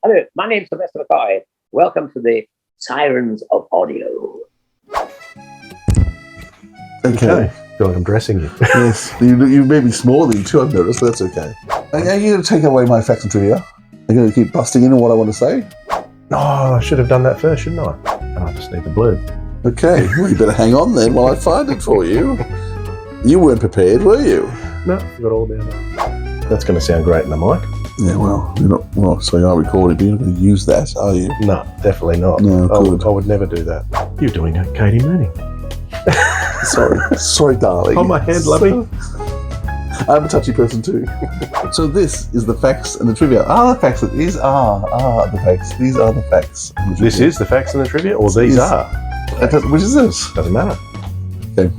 Hello, my name's Sylvester McCoy. Welcome to the Sirens of Audio. Okay. I feel like I'm dressing you. Yes, you made me smaller than you too, I've noticed, but that's okay. Are you going to take away my facts and trivia? Are you going to keep busting in on what I want to say? Oh, I should have done that first, shouldn't I? And I just need the blurb. Okay, well, you better hang on then while I find it for you. You weren't prepared, were you? No, I forgot all about it. That's going to sound great in the mic. Yeah, well, you're not. Well, so you are recording, but you're not going to use that, are you? No, definitely not. No, good. I would never do that. You're doing it, Katy Manning. Sorry, darling. On my head, lovey. I'm a touchy person too. So this is the facts and the trivia. The facts. These are the facts. These are the facts. This is the facts and the trivia, or these are? Which is this? Doesn't matter. Okay.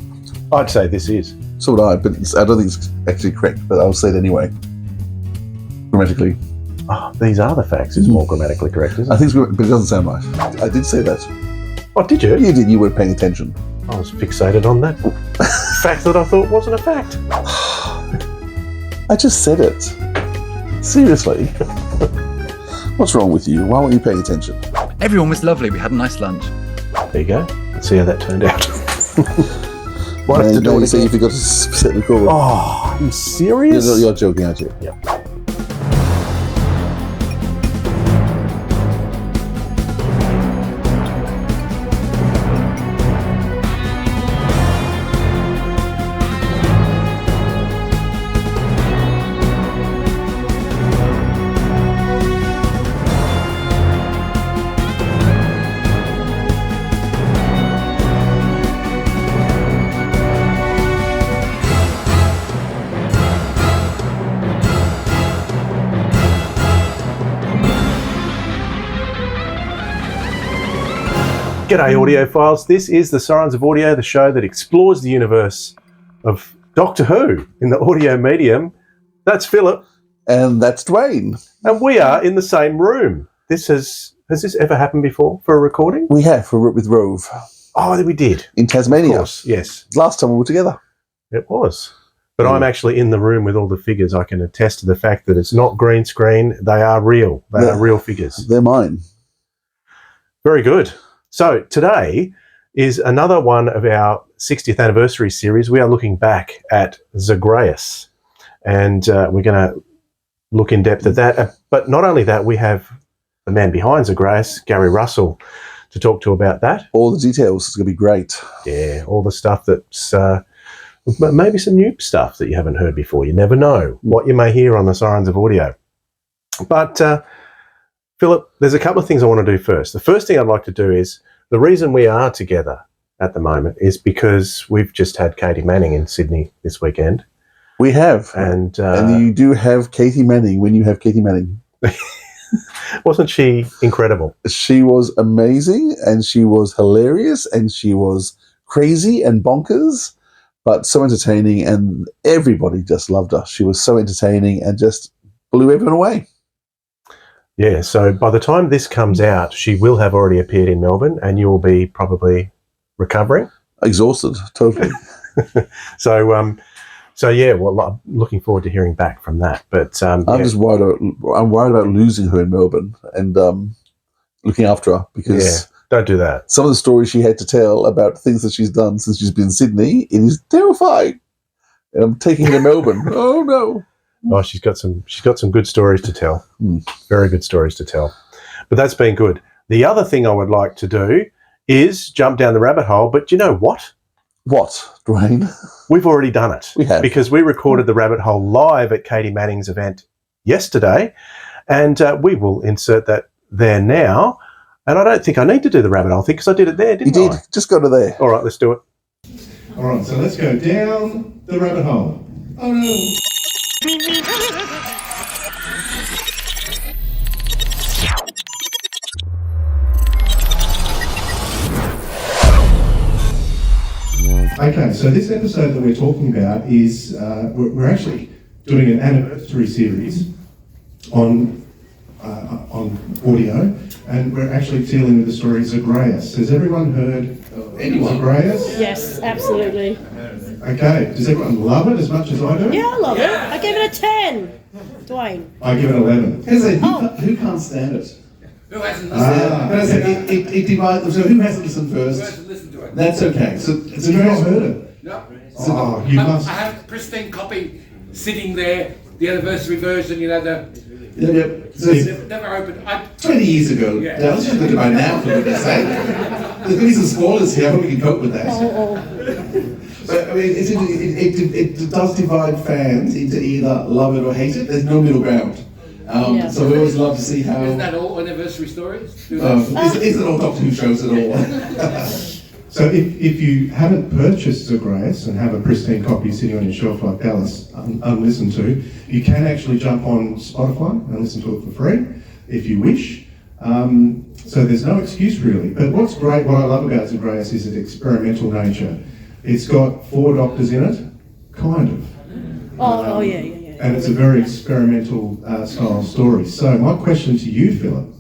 I'd say this is. So would I, but I don't think it's actually correct, but I'll say it anyway. Grammatically. Oh, these are the facts. It's more grammatically correct, isn't it? I think it's, but it doesn't sound right. I did say that. Oh, did you? You did. You weren't paying attention. I was fixated on that fact that I thought wasn't a fact. I just said it. Seriously. What's wrong with you? Why weren't you paying attention? Everyone was lovely. We had a nice lunch. There you go. Let's see how that turned out. Might have to do it again. You forgot to set the record. Oh, are you serious? You're joking, aren't you? Yeah. G'day audiophiles, this is the Sirens of Audio, the show that explores the universe of Doctor Who in the audio medium. That's Philip. And that's Dwayne. And we are in the same room. Has this ever happened before for a recording? We have, with Rove. Oh, we did. In Tasmania. Of course, yes. Last time we were together. It was. But I'm actually in the room with all the figures. I can attest to the fact that it's not green screen. They are real. They are real figures. They're mine. Very good. So today is another one of our 60th anniversary series. We are looking back at Zagreus, and we're going to look in depth at that. But not only that, we have the man behind Zagreus, Gary Russell, to talk to about that. All the details. It's going to be great. Yeah, all the stuff that's maybe some new stuff that you haven't heard before. You never know what you may hear on the Sirens of Audio. But Philip, there's a couple of things I want to do first. The first thing I'd like to do is, the reason we are together at the moment is because we've just had Katy Manning in Sydney this weekend. We have. And you do have Katy Manning when you have Katy Manning. Wasn't she incredible? She was amazing, and she was hilarious, and she was crazy and bonkers, but so entertaining, and everybody just loved her. She was so entertaining and just blew everyone away. Yeah, so by the time this comes out, she will have already appeared in Melbourne, and you will be probably recovering. Exhausted, totally. So yeah, well, I'm looking forward to hearing back from that. But I'm just worried. I'm worried about losing her in Melbourne and looking after her, because don't do that. Some of the stories she had to tell about things that she's done since she's been in Sydney, it is terrifying. And I'm taking her to Melbourne. Oh no. Oh, she's got some good stories to tell. Very good stories to tell. But that's been good. The other thing I would like to do is jump down the rabbit hole. But you know what? What, Dwayne? We've already done it. We have. Because we recorded the rabbit hole live at Katy Manning's event yesterday. And we will insert that there now. And I don't think I need to do the rabbit hole thing because I did it there, didn't I? You did. Just go to there. All right, let's do it. All right, so let's go down the rabbit hole. Oh no. Okay, so this episode that we're talking about is, we're actually doing an anniversary series on audio, and we're actually dealing with the story of Zagreus. Has everyone heard of Zagreus? Yes, absolutely. Okay, does everyone love it as much as I do? Yeah, I love it. I gave it a 10. Dwayne. I give it 11. Who can't stand it? Who hasn't listened? It divides. So who hasn't listened Who first? hasn't listened to it? That's okay. So Have you not heard it? No. Oh, you must. I have a pristine copy sitting there, the anniversary version, you know, So never opened. 20 years ago. Yeah. Let's just look about now, for goodness sake. There's going to be some spoilers here. I hope we can cope with that. But I mean, it does divide fans into either love it or hate it. There's no middle ground. So we always love to see how. Isn't that all anniversary stories? Isn't all Doctor Who shows at all? So if you haven't purchased Zagreus and have a pristine copy sitting on your shelf like Dallas, unlistened to, you can actually jump on Spotify and listen to it for free if you wish. So there's no excuse really. But what's great, what I love about Zagreus is its experimental nature. It's got 4 doctors in it, kind of. Yeah. And it's a very experimental style story. So my question to you, Philip,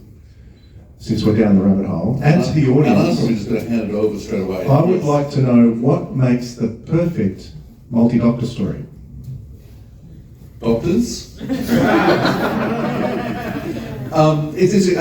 since we're down the rabbit hole, and to the And I'm audience, probably just going to hand it over straight away. I would like to know what makes the perfect multi-doctor story. Doctors. It's interesting.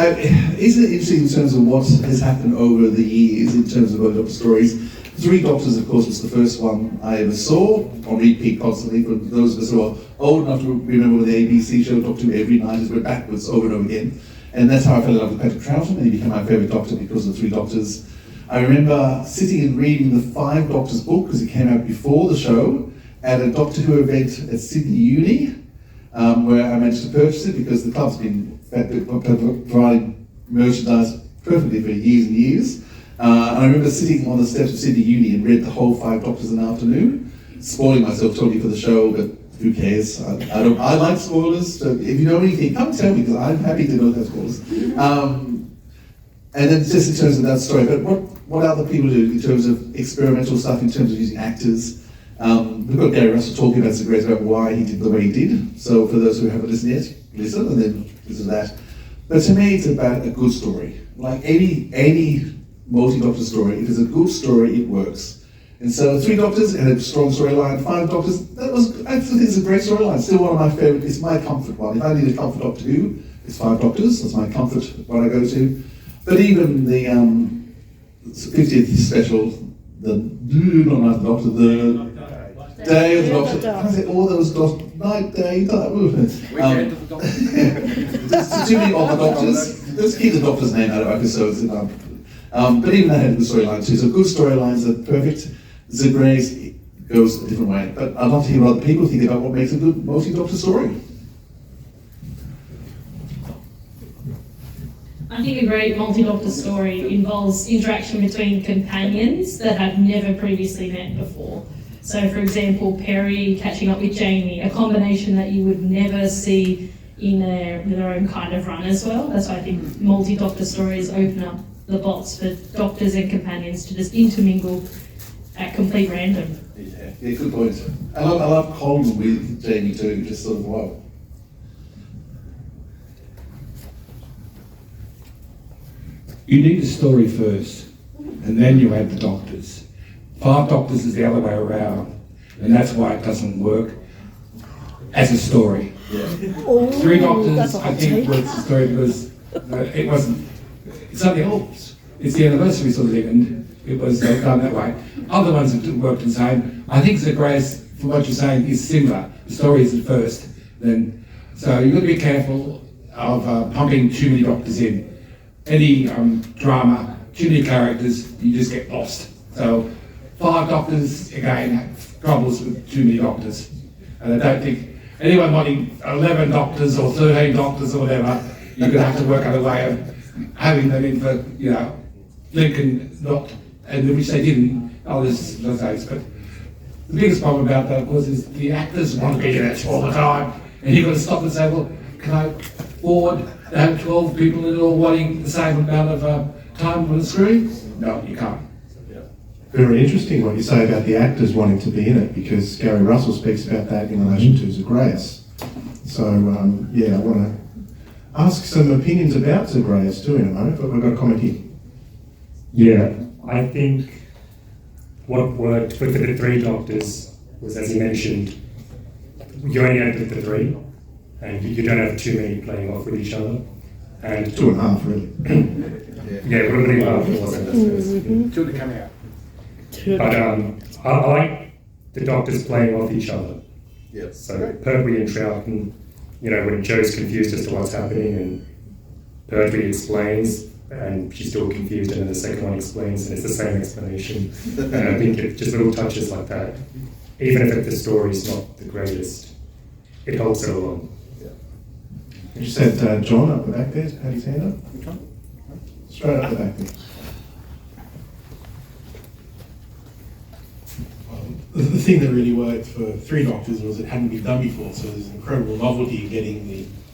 Isn't it interesting in terms of what has happened over the years in terms of Doctor stories? 3 Doctors, of course, was the first one I ever saw on repeat constantly. For those of us who are old enough to remember the ABC show Doctor Who every night as we're backwards over and over again. And that's how I fell in love with Patrick Troughton, and he became my favourite Doctor because of 3 Doctors. I remember sitting and reading the 5 Doctors book because it came out before the show at a Doctor Who event at Sydney Uni, where I managed to purchase it because the club's been providing merchandise perfectly for years and years. And I remember sitting on the steps of Sydney Uni and read the whole 5 Doctors in an afternoon, spoiling myself totally for the show, but who cares? I like spoilers, so if you know anything, come tell me, because I'm happy to know those spoilers. And then just in terms of that story, but what other people do in terms of experimental stuff, in terms of using actors? We've got Gary Russell talking about Zagreus about why he did the way he did. So for those who haven't listened yet, listen and then listen to that. But to me, it's about a good story. Like any multi-doctor story, if it's a good story, it works. And so 3 Doctors and a strong storyline, 5 Doctors, I think it's a great storyline. Still one of my favourite, it's my comfort one. If I need a comfort Doctor Who, it's 5 Doctors, that's my comfort one I go to. But even the 50th special, the Day of the Doctor, I say all those Doctors, night, day, Weekend of the Doctor. there's too many other Doctors. Let's keep the Doctor's name out of episodes. But even that had a good storyline too. So good storylines are perfect. Zagreus goes a different way. But I'd love to hear what other people think about what makes a good multi-Doctor story. I think a great multi-Doctor story involves interaction between companions that have never previously met before. So, for example, Perry catching up with Jamie, a combination that you would never see in their own kind of run as well. That's why I think multi-Doctor stories open up the box for Doctors and companions to just intermingle at complete random. Yeah, good point. I love Colin with Jamie too, just sort of wow. You need a story first, and then you add the Doctors. 5 Doctors is the other way around, and that's why it doesn't work as a story. Yeah. 3 Doctors, I think, works as a story because it wasn't. It's something else. It's the anniversary sort of thing, and it was done that way. Other ones have worked the same. I think Zagreus, from what you're saying, is similar. The story is at first, then. So you've got to be careful of pumping too many Doctors in. Any drama, too many characters, you just get lost. So 5 Doctors, again, have troubles with too many Doctors. And I don't think anyone wanting 11 Doctors or 13 Doctors or whatever, you're going to have to work out a way of having them in for, Lincoln, not, and which they didn't, others, those days. But the biggest problem about that, of course, is the actors want to be in it all the time. And you've got to stop and say, well, can I afford to have 12 people that are all wanting the same amount of time on the screen? No, you can't. Very interesting what you say about the actors wanting to be in it, because Gary Russell speaks about that in relation to Zagreus. So, I want to ask some opinions about Zagreus too in a moment, but we've got a comment here. Yeah, I think what worked for the three Doctors was, as you mentioned, you only end with the three, and you don't have too many playing off with each other. And 2.5, really. yeah, it would have been half, it wasn't. Two to come out. But I like the Doctors playing off each other. Yeah. So Pertwee and Troughton, when Joe's confused as to what's happening, and Pertwee explains, and she's still confused, and then the second one explains, and it's the same explanation. And I think just little touches like that, even if the story's not the greatest, it helps it along. You said John up the back there, had his hand up. Straight up the back there. The thing that really worked for Three Doctors was it hadn't been done before, so there's an incredible novelty in getting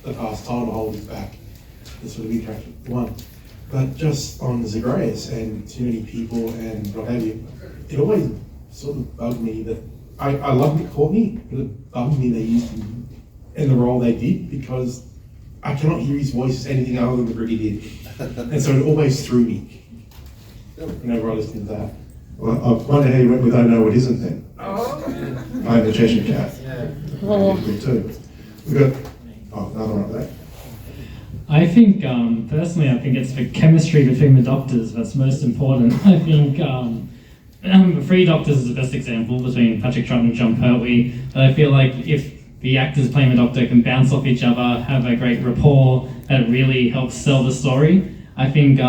the past title holders back. That's sort of interesting one. But just on Zagreus and too many people and what have you, it always sort of bugged me that I loved Nick Courtney, but it bugged me they used him in the role they did because I cannot hear his voice as anything other than the Brigadier. And so it always threw me whenever I listened to that. Well, I wonder how you went with I Know What Isn't then. Playing the Cheshire Cat. Oh. Too. We've got another one up there. I think, personally, I think it's the chemistry between the Doctors that's most important. I think Three Doctors is the best example between Patrick Troughton and John Pertwee. But I feel like if the actors playing the Doctor can bounce off each other, have a great rapport, that really helps sell the story. I think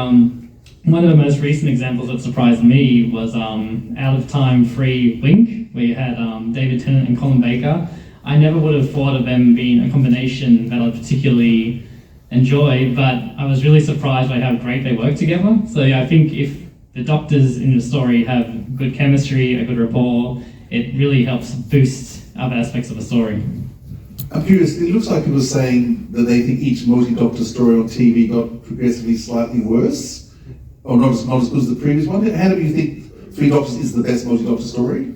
one of the most recent examples that surprised me was Out of Time 3 Wink, where you had David Tennant and Colin Baker. I never would have thought of them being a combination that I particularly enjoy, but I was really surprised by how great they work together. So yeah, I think if the Doctors in the story have good chemistry, a good rapport, it really helps boost other aspects of the story. I'm curious, it looks like it was saying that they think each multi-Doctor story on TV got progressively slightly worse, or not as good as the previous one. How do you think Three Doctors is the best multi-Doctor story?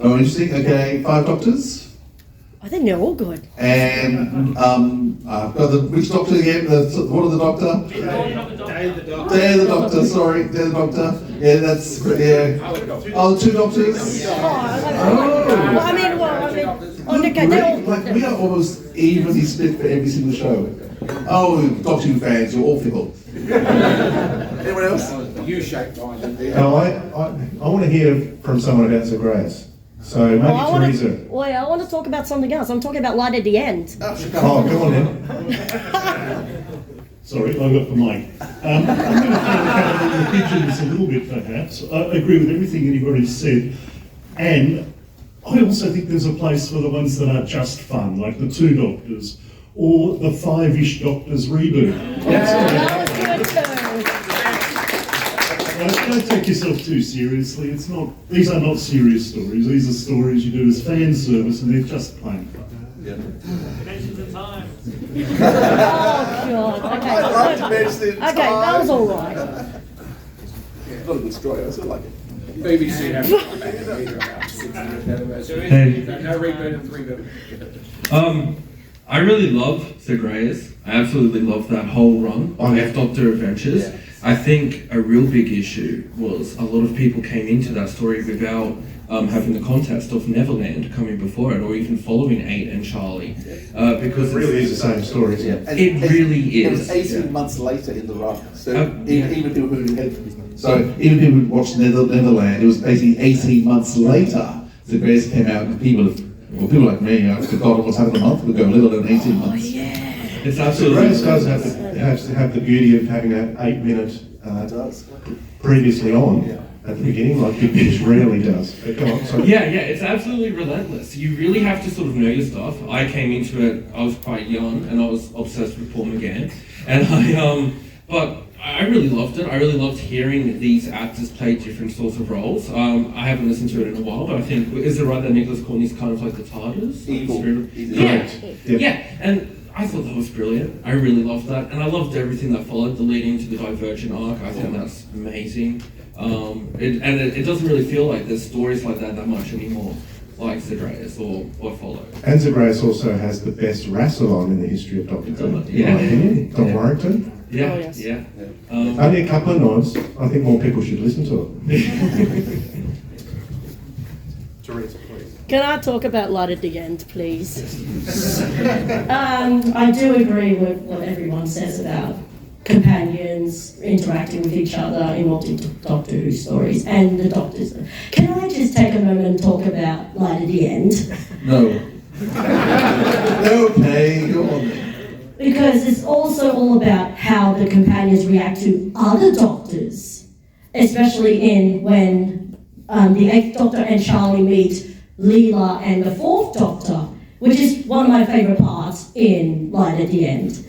Oh, interesting. Okay, 5 Doctors. I think they're all good. And which Doctor again? What of the Doctor? Day of the Doctor. Sorry, Day of the Doctor. Yeah, that's Oh, 2 Doctors. We are almost evenly split for every single show. Oh, Doctor Who fans, you're all fickle. Anyone else? U-shaped line. No, I want to hear from someone about Zagreus. So maybe Teresa. I want to talk about something else. I'm talking about Light at the End. Oh, go on then. Sorry, I got the mic. I'm going to throw the cat on the pigeons a little bit, perhaps. I agree with everything anybody's said. And I also think there's a place for the ones that are just fun, like the 2 Doctors, or the 5-ish Doctors reboot. Don't take yourself too seriously. These are not serious stories. These are stories you do as fan service, and they're just plain fun. Yeah. Mention the time. Oh God. Okay. I like to mention the time. Okay, that was all right. Not a good story. I still like it. BBC have no reboot and 3 reboot. I really love Zagreus. I absolutely love that whole run of F Doctor Adventures. Yeah. I think a real big issue was a lot of people came into that story without having the context of Neverland coming before it, or even following 8 and Charlie, because it really is the same story, isn't it? It really is. It was 18 months later in the run, so even people who had even people who watched Neverland, it was basically 18 months later the Grace came out, and people like me, I've forgotten what's happened a month ago, let alone 18 months. It's absolutely. Grace does have to have the beauty of having that 8-minute previously on at the beginning, like Big Finish rarely does. But go on, sorry. Yeah, it's absolutely relentless. You really have to sort of know your stuff. I came into it, I was quite young, and I was obsessed with Paul McGann, and but I really loved it. I really loved hearing these actors play different sorts of roles. I haven't listened to it in a while, but I think, is it right that Nicholas Courtney's kind of like the TARDIS? Evil. Yeah, and I thought that was brilliant. I really loved that, and I loved everything that followed, the leading to the Divergent arc. I think that's amazing. It doesn't really feel like there's stories like that much anymore, like Zagreus or Follow. And Zagreus also has the best Rassilon in the history of Doctor Who, in my opinion. Tom Warrington. Yeah, Oh, yes. yeah. Only a couple of nods. I think more people should listen to it. Teresa, please. Can I talk about Light at the End, please? I do agree with what everyone says about companions interacting with each other in multi-Doctor Who stories and the Doctors. Can I just take a moment and talk about Light at the End? No. Okay, go on then. Because it's also all about how the companions react to other Doctors, especially in when the 8th Doctor and Charlie meet Leela and the 4th Doctor, which is one of my favourite parts in Light at the End.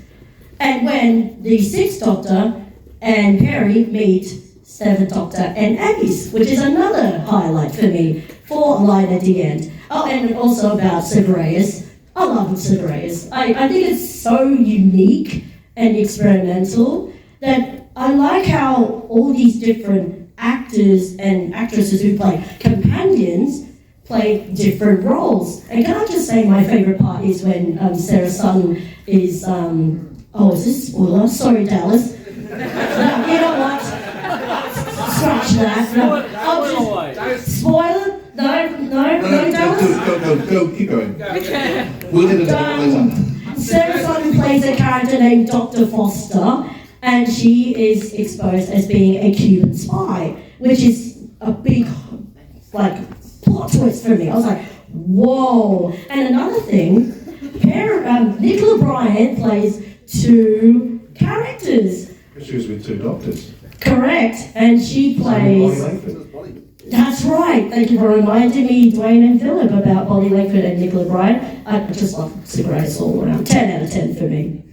And when the 6th Doctor and Perry meet 7th Doctor and Ace, which is another highlight for me for Light at the End. Oh, and also about Zagreus. I love Zagreus. I think it's so unique and experimental that I like how all these different actors and actresses who play companions play different roles. And can I just say my favourite part is when Sarah Sutton is, is this a spoiler? Sorry, Dallas. No, you know what? Scratch that. No, I'll just, spoiler? No, Dallas? Go, keep going. We'll hit it later. Sarah Sutton plays a character named Dr. Foster, and she is exposed as being a Cuban spy, which is a big, plot twist for me. I was like, whoa. And another thing, Nicola Bryant plays 2 characters. She was with 2 doctors. Correct, and she plays... That's right. Thank you for reminding me, Dwayne and Philip, about Bonnie Langford and Nicola Bryant. I just love Zagreus all around. 10 out of 10 for me.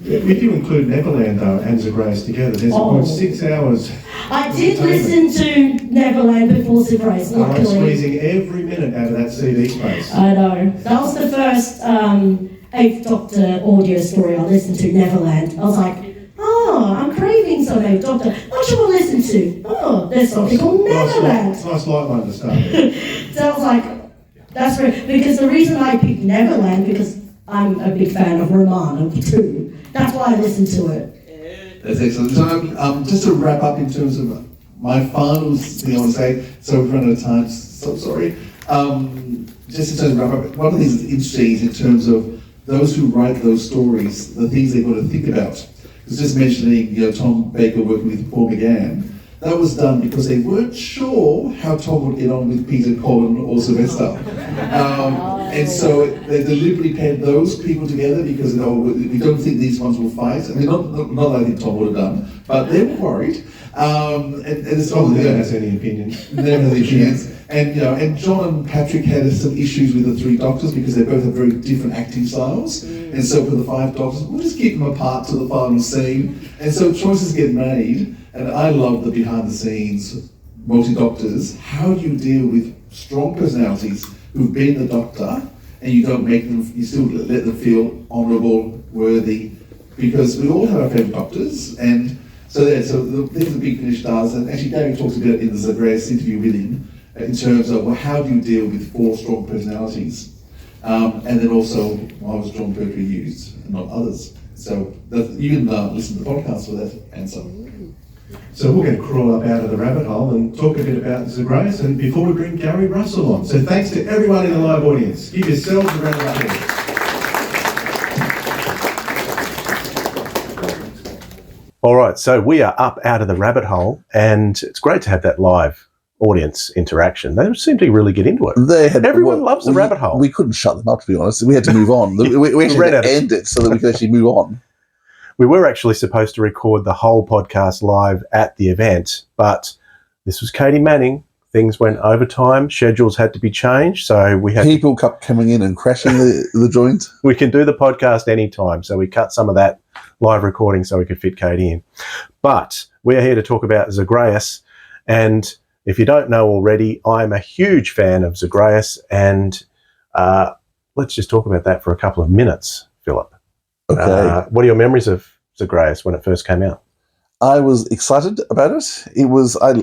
If you include Neverland and Zagreus together, there's about 6 hours. I did listen to Neverland before Zagreus, I'm luckily. squeezing every minute out of that CD space. I know. That was the first 8th Doctor audio story I listened to, Neverland. I was like, I'm craving some 8th Doctor. What should I listen to? Oh, there's something called Neverland. Nice light one to start with. So I was like, that's right. Because the reason I picked Neverland, because I'm a big fan of Romana too. That's why I listened to it. That's excellent. So just to wrap up in terms of my final thing I want to say, so we've run out of time, so sorry. Just in terms of wrap up, one of the things that's interesting is in terms of those who write those stories, the things they've got to think about. Because just mentioning, Tom Baker working with Paul McGann, that was done because they weren't sure how Tom would get on with Peter, Colin, or Sylvester. And so they deliberately paired those people together because we don't think these ones will fight. I mean, not that I think Tom would have done, but they were worried. And it's Tom never has any opinions. Never has any opinions. And John and Patrick had some issues with the 3 Doctors because they both have very different acting styles. And so for the 5 Doctors, we'll just keep them apart to the final scene. And so choices get made. And I love the behind-the-scenes multi-Doctors. How do you deal with strong personalities who've been the Doctor, and you don't make them, you still let them feel honourable, worthy, because we all have our favourite Doctors, and so these are the Big Finish does, and actually Gary talks about in the Zagreus interview with him, in terms of, how do you deal with 4 strong personalities? And then also, why was John Pertwee used, and not others? So you can listen to the podcast for that answer. So we're going to crawl up out of the rabbit hole and talk a bit about Zagreus, and before we bring Gary Russell on. So thanks to everyone in the live audience. Give yourselves a round of applause. All right, so we are up out of the rabbit hole, and it's great to have that live audience interaction. They seem to really get into it. Everyone loves the rabbit hole. We couldn't shut them up, to be honest. We had to move on. We actually had to end it so that we could actually move on. We were actually supposed to record the whole podcast live at the event, but this was Katy Manning. Things went overtime. Schedules had to be changed, so we had people kept coming in and crashing the joint. We can do the podcast anytime, so we cut some of that live recording so we could fit Katy in. But we're here to talk about Zagreus, and if you don't know already, I'm a huge fan of Zagreus, and let's just talk about that for a couple of minutes, Philip. Okay. What are your memories of Zagreus when it first came out? I was excited about it.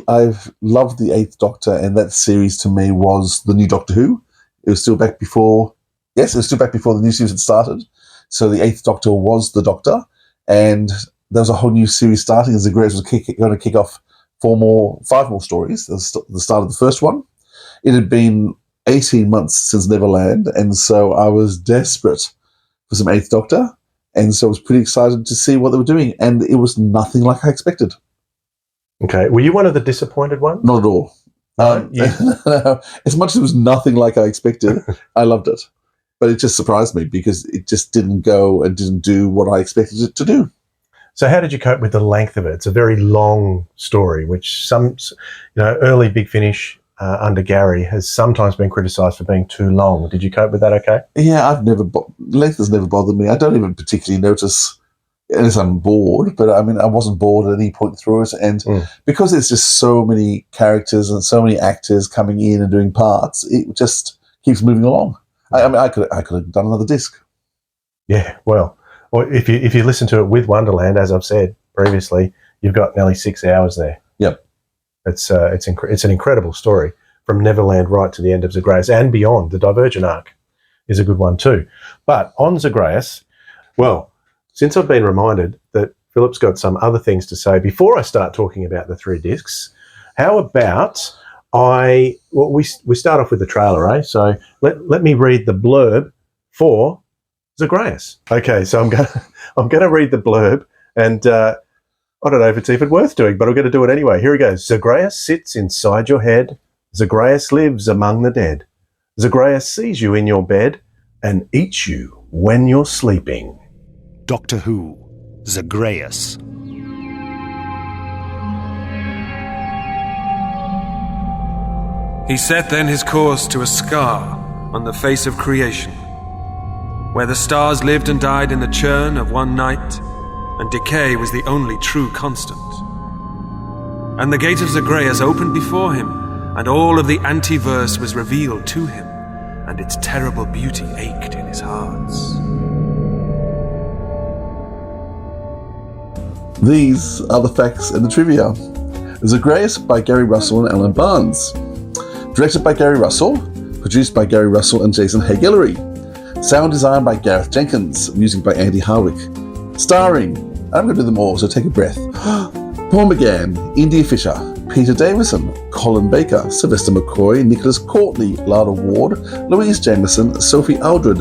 I've loved the 8th Doctor, and that series to me was the new Doctor Who. It was still back before, the new series had started. So the 8th Doctor was the Doctor, and there was a whole new series starting, and Zagreus was going to kick off 5 more stories. The start of the first one. It had been 18 months since Neverland, and so I was desperate for some Eighth Doctor, and so I was pretty excited to see what they were doing, and it was nothing like I expected. Okay, were you one of the disappointed ones? Not at all. As much as it was nothing like I expected, I loved it. But it just surprised me because it just didn't go and didn't do what I expected it to do. So how did you cope with the length of it? It's a very long story, which early Big Finish under Gary has sometimes been criticised for being too long. Did you cope with that okay? Yeah, length has never bothered me. I don't even particularly notice unless I'm bored, but I mean, I wasn't bored at any point through it. And because there's just so many characters and so many actors coming in and doing parts, it just keeps moving along. I could have done another disc. Yeah, well, or if you listen to it with Wonderland, as I've said previously, you've got nearly 6 hours there. Yep, it's an incredible story from Neverland right to the end of Zagreus and beyond. The Divergent arc is a good one too. But on Zagreus, well, since I've been reminded that Philip's got some other things to say before I start talking about the 3 discs, how about we start off with the trailer, eh? So let me read the blurb for Zagreus. Okay, so I'm going to read the blurb, and I don't know if it's even worth doing, but I'm going to do it anyway. Here we go. Zagreus sits inside your head. Zagreus lives among the dead. Zagreus sees you in your bed and eats you when you're sleeping. Doctor Who, Zagreus. He set then his course to a scar on the face of creation, where the stars lived and died in the churn of one night, and decay was the only true constant. And the gate of Zagreus opened before him, and all of the antiverse was revealed to him, and its terrible beauty ached in his heart. These are the facts and the trivia. Zagreus by Gary Russell and Alan Barnes. Directed by Gary Russell, produced by Gary Russell and Jason Hay-Guillory. Sound design by Gareth Jenkins, music by Andy Harwick. Starring, I'm going to do them all, so take a breath. Paul McGann, India Fisher, Peter Davison, Colin Baker, Sylvester McCoy, Nicholas Courtney, Lada Ward, Louise Jameson, Sophie Aldred,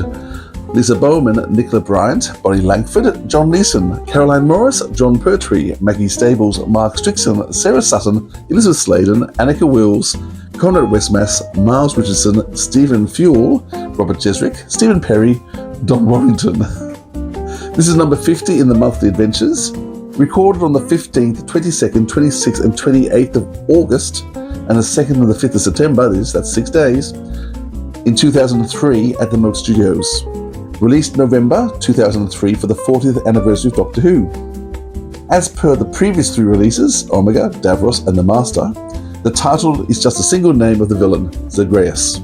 Lisa Bowman, Nicola Bryant, Bonnie Langford, John Leeson, Caroline Morris, John Pertwee, Maggie Stables, Mark Strickson, Sarah Sutton, Elizabeth Sladen, Annika Wills, Conrad Westmass, Miles Richardson, Stephen Fuel, Robert Jesrick, Stephen Perry, Don Warrington. This is number 50 in the monthly adventures, recorded on the 15th, 22nd, 26th and 28th of August, and the 2nd and the 5th of September, that's 6 days, in 2003 at the Moat Studios. Released November 2003 for the 40th anniversary of Doctor Who. As per the previous 3 releases, Omega, Davros and the Master, the title is just a single name of the villain, Zagreus.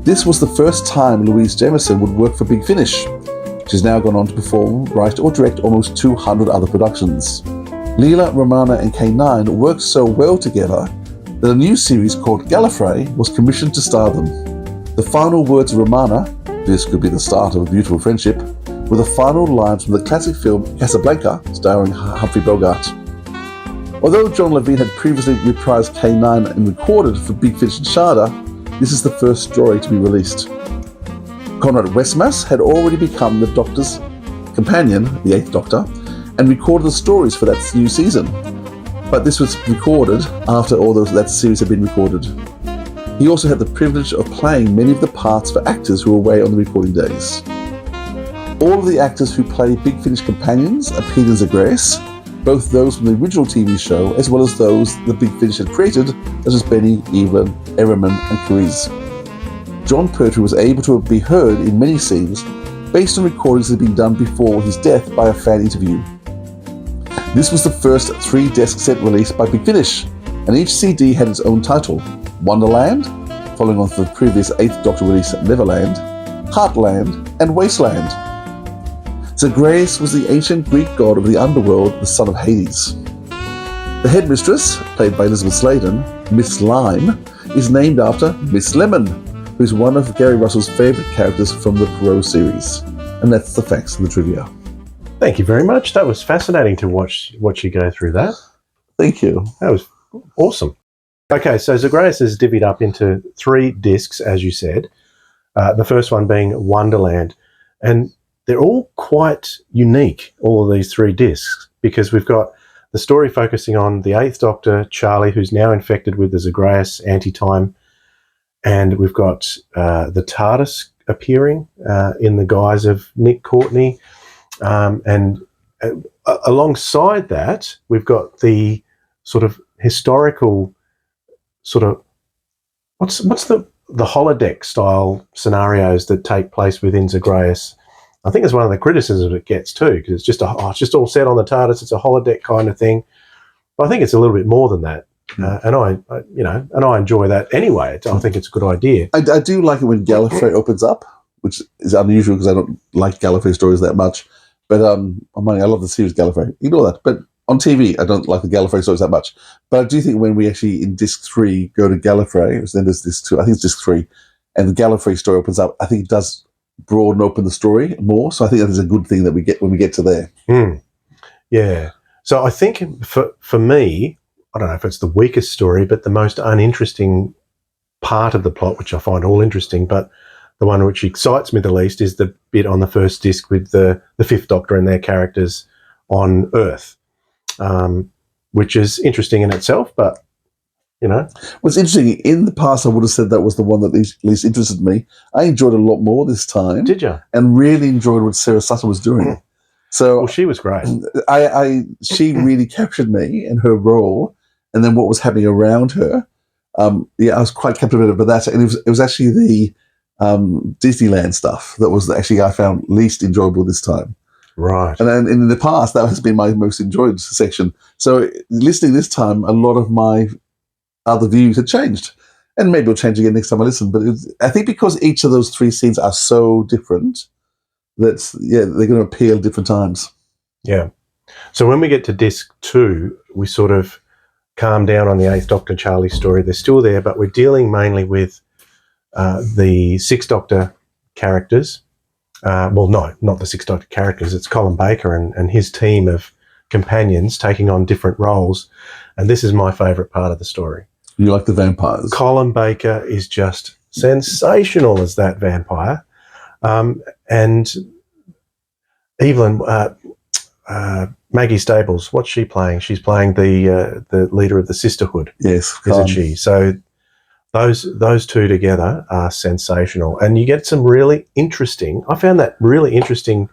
This was the first time Louise Jameson would work for Big Finish. She's now gone on to perform, write or direct almost 200 other productions. Leela, Romana and K9 worked so well together that a new series called Gallifrey was commissioned to star them. The final words of Romana, "This could be the start of a beautiful friendship," were the final lines from the classic film Casablanca, starring Humphrey Bogart. Although John Levine had previously reprised K9 and recorded for Big Finish and Sharda, this is the first story to be released. Conrad Westmass had already become the Doctor's companion, the 8th Doctor, and recorded the stories for that new season. But this was recorded after that series had been recorded. He also had the privilege of playing many of the parts for actors who were away on the recording days. All of the actors who play Big Finish companions appeared in Zagreus, both those from the original TV show as well as those the Big Finish had created, such as Benny, Evelyn, Ehrman and Cariz. John Pertwee was able to be heard in many scenes based on recordings that had been done before his death by a fan interview. This was the first 3-disc set released by Big Finish, and each CD had its own title: Wonderland, following on from the previous 8th Doctor release Neverland, Heartland, and Wasteland. Zagreus was the ancient Greek god of the underworld, the son of Hades. The headmistress, played by Elizabeth Sladen, Miss Lime, is named after Miss Lemon, who is one of Gary Russell's favourite characters from the Poirot series. And that's the facts of the trivia. Thank you very much. That was fascinating to watch you go through that. Thank you. That was awesome. Okay, so Zagreus is divvied up into 3 discs, as you said. The first one being Wonderland. And they're all quite unique, all of these 3 discs, because we've got the story focusing on the 8th Doctor, Charlie, who's now infected with the Zagreus anti-time. And we've got the TARDIS appearing in the guise of Nick Courtney. And alongside that, we've got the sort of historical sort of what's the holodeck style scenarios that take place within Zagreus. I think it's one of the criticisms it gets too, because it's just it's just all set on the TARDIS. It's a holodeck kind of thing. But I think it's a little bit more than that, and I enjoy that anyway. I think it's a good idea. I do like it when Gallifrey opens up, which is unusual because I don't like Gallifrey stories that much. But I love the series Gallifrey. Ignore that. But on TV, I don't like the Gallifrey stories that much. But I do think when we actually, in Disc 3, go to Gallifrey, then there's Disc 2, I think it's Disc 3, and the Gallifrey story opens up, I think it does broaden open the story more. So I think that is a good thing that we get when we get to there. Yeah. So I think for me, I don't know if it's the weakest story, but the most uninteresting part of the plot, which I find all interesting, but the one which excites me the least is the bit on the first disc with the 5th Doctor and their characters on Earth, which is interesting in itself, but, What's interesting, in the past I would have said that was the one that least interested me. I enjoyed it a lot more this time. Did you? And really enjoyed what Sarah Sutton was doing. So she was great. She really captured me in her role, and then what was happening around her. I was quite captivated by that. And it was actually the Disneyland stuff that was actually I found least enjoyable this time. Right. And then in the past, that has been my most enjoyed section. So listening this time, a lot of my other views had changed. And maybe it'll change again next time I listen. But I think because each of those 3 scenes are so different, they're going to appeal different times. Yeah. So when we get to Disc 2, we sort of calm down on the 8th Doctor Charlie story. They're still there, but we're dealing mainly with the 6th Doctor characters. Well, no, not the 6th Doctor characters. It's Colin Baker and his team of companions taking on different roles. And this is my favourite part of the story. You like the vampires? Colin Baker is just sensational as that vampire. And Evelyn, Maggie Stables, what's she playing? She's playing the leader of the Sisterhood. Yes. Isn't she? So those 2 together are sensational. And you get some really interesting, I found that really interesting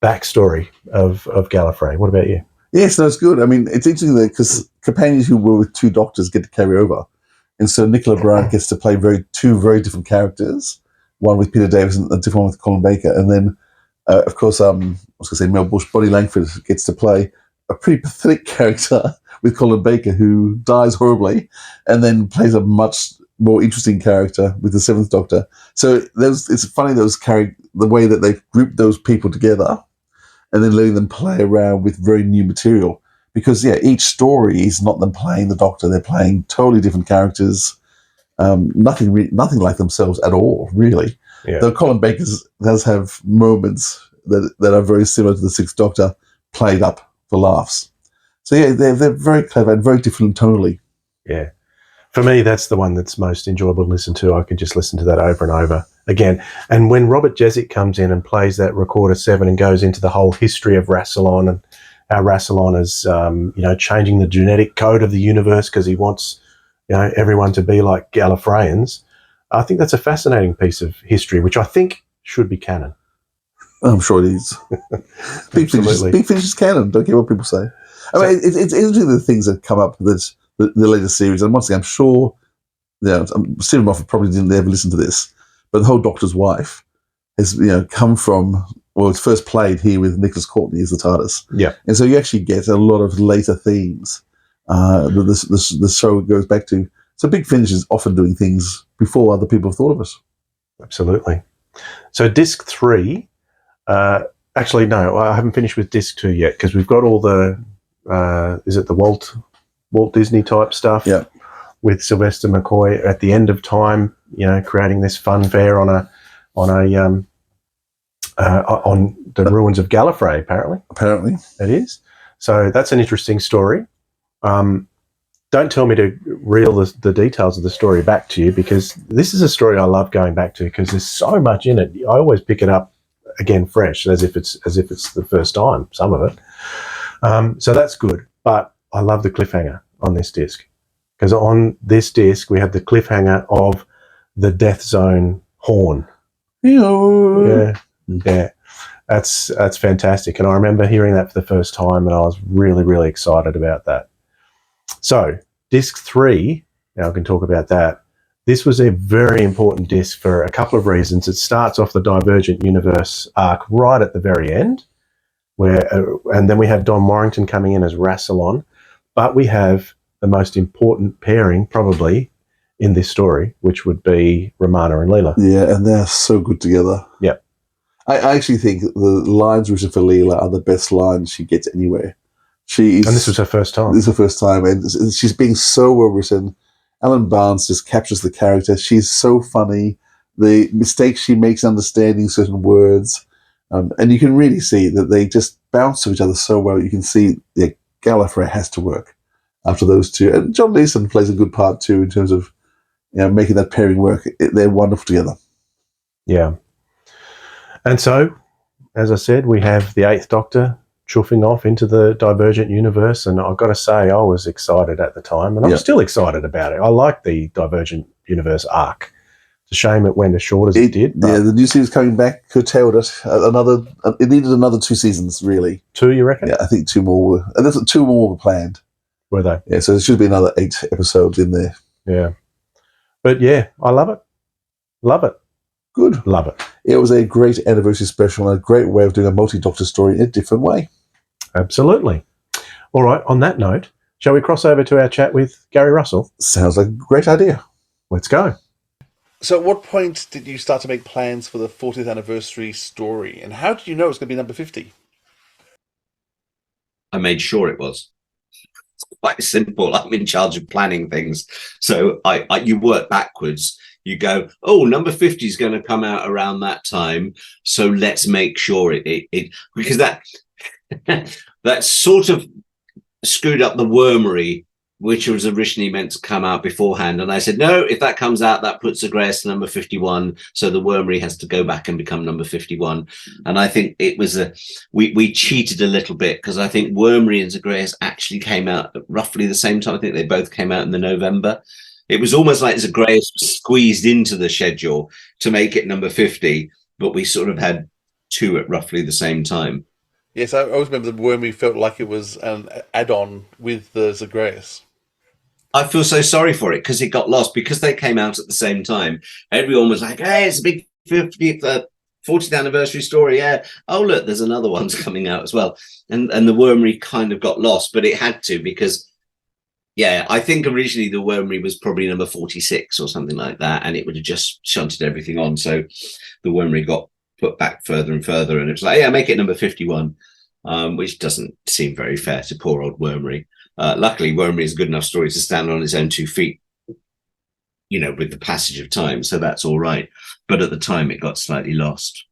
backstory of Gallifrey. What about you? Yes, no, it's good. I mean, it's interesting because companions who were with 2 doctors get to carry over. And so Nicola Bryant gets to play 2 very different characters, one with Peter Davis and a different one with Colin Baker. And then, of course, I was going to say Mel Bush, Bonnie Langford gets to play a pretty pathetic character with Colin Baker who dies horribly and then plays a much more interesting character with the 7th Doctor. So it's funny the way that they've grouped those people together and then letting them play around with very new material. Because, each story is not them playing the Doctor. They're playing totally different characters, nothing like themselves at all, really. Yeah. Though Colin Baker does have moments that are very similar to the 6th Doctor, played up for laughs. So, they're very clever and very different tonally. Yeah. For me, that's the one that's most enjoyable to listen to. I can just listen to that over and over again. And when Robert Jezik comes in and plays that Recorder 7 and goes into the whole history of Rassilon and how Rassilon is, changing the genetic code of the universe because he wants, everyone to be like Gallifreyans, I think that's a fascinating piece of history, which I think should be canon. I'm sure it is. Big Finish is canon. Don't care what people say. I mean, it's interesting the things that come up that the latest series, and once again, I'm sure, Stephen Moffat probably didn't ever listen to this, but the whole Doctor's Wife has, come from, it's first played here with Nicholas Courtney as the TARDIS. Yeah. And so you actually get a lot of later themes that the show goes back to. So Big Finish is often doing things before other people have thought of it. Absolutely. So Disc 3, actually, no, I haven't finished with Disc 2 yet because we've got all the, is it the Walt Disney type stuff? Yeah. With Sylvester McCoy at the end of time, creating this funfair on a on the ruins of Gallifrey, apparently. Apparently. It is. So that's an interesting story. Don't tell me to reel the details of the story back to you, because this is a story I love going back to because there's so much in it. I always pick it up again fresh, as if it's the first time, some of it. So that's good. But I love the cliffhanger on this disc, because on this disc we have the cliffhanger of the Death Zone horn. Yeah. That's fantastic. And I remember hearing that for the first time, and I was really, really excited about that. So, disc 3, now I can talk about that. This was a very important disc for a couple of reasons. It starts off the Divergent Universe arc right at the very end, and then we have Don Warrington coming in as Rassilon, but we have the most important pairing, probably, in this story, which would be Romana and Leela. Yeah, and they're so good together. Yep. I actually think the lines written for Leela are the best lines she gets anywhere. And this was her first time. This is her first time, and she's being so well written. Alan Barnes just captures the character. She's so funny. The mistakes she makes understanding certain words, and you can really see that they just bounce off each other so well. You can see Gallifrey has to work after those two, and John Leeson plays a good part too in terms of making that pairing work. They're wonderful together. Yeah. And so, as I said, we have the Eighth Doctor chuffing off into the Divergent Universe, and I've got to say I was excited at the time, and I'm still excited about it. I like the Divergent Universe arc. It's a shame it went as short as it did. Yeah, the new series coming back curtailed it. It needed another 2 seasons, really. 2, you reckon? Yeah, I think 2 more were. And there's 2 more were planned. Were they? Yeah, so there should be another 8 episodes in there. Yeah. But yeah, I love it. Love it. Good. Love it. It was a great anniversary special and a great way of doing a multi-Doctor story in a different way. Absolutely. All right, on that note, shall we cross over to our chat with Gary Russell? Sounds like a great idea. Let's go. So at what point did you start to make plans for the 40th anniversary story? And how did you know it was going to be number 50? I made sure it was. It's quite simple. I'm in charge of planning things. So you work backwards. You go, oh, number 50 is going to come out around that time. So let's make sure it because that sort of screwed up the Wormery, which was originally meant to come out beforehand. And I said, no, if that comes out, that puts Zagreus number 51. So the Wormery has to go back and become number 51. And I think it was we cheated a little bit, because I think Wormery and Zagreus actually came out at roughly the same time. I think they both came out in the November. It was almost like Zagreus was squeezed into the schedule to make it number 50, but we sort of had 2 at roughly the same time. Yes, I always remember the Wormy felt like it was an add-on with the Zagreus. I feel so sorry for it, because it got lost, because they came out at the same time. Everyone was like, hey, it's a big 40th anniversary story. Yeah. Oh, look, there's another one's coming out as well. And the Wormery kind of got lost, but it had to, because yeah, I think originally the Wormery was probably number 46 or something like that, and it would have just shunted everything on. So the Wormery got put back further and further, and it was like, yeah, make it number 51, which doesn't seem very fair to poor old Wormery. Luckily, Wormery is a good enough story to stand on its own 2 feet, with the passage of time, so that's all right. But at the time, it got slightly lost.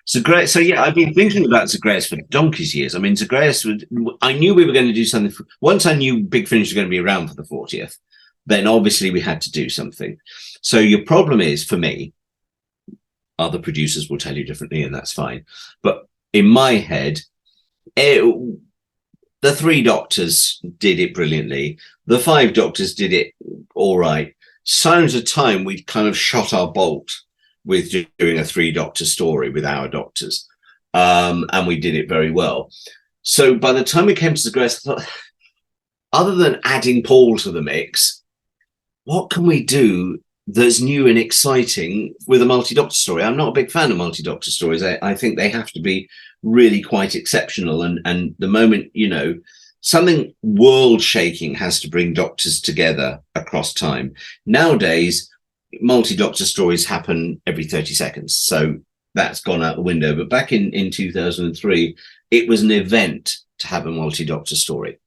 Zagreus, so yeah, I've been thinking about Zagreus for donkey's years. I mean, Zagreus, I knew we were going to do something. Once I knew Big Finish was going to be around for the 40th, then obviously we had to do something. So your problem is, for me, other producers will tell you differently, and that's fine. But in my head, the 3 Doctors did it brilliantly. The 5 Doctors did it all right. Signs of Time, we kind of shot our bolt with doing a 3 Doctor story with our Doctors. And we did it very well. So by the time we came to Zagreus, I thought, other than adding Paul to the mix, what can we do that's new and exciting with a multi-Doctor story? I'm not a big fan of multi-Doctor stories. I think they have to be really quite exceptional. And the moment, something world-shaking has to bring Doctors together across time. Nowadays, multi-Doctor stories happen every 30 seconds. So that's gone out the window. But back in 2003, it was an event to have a multi-Doctor story.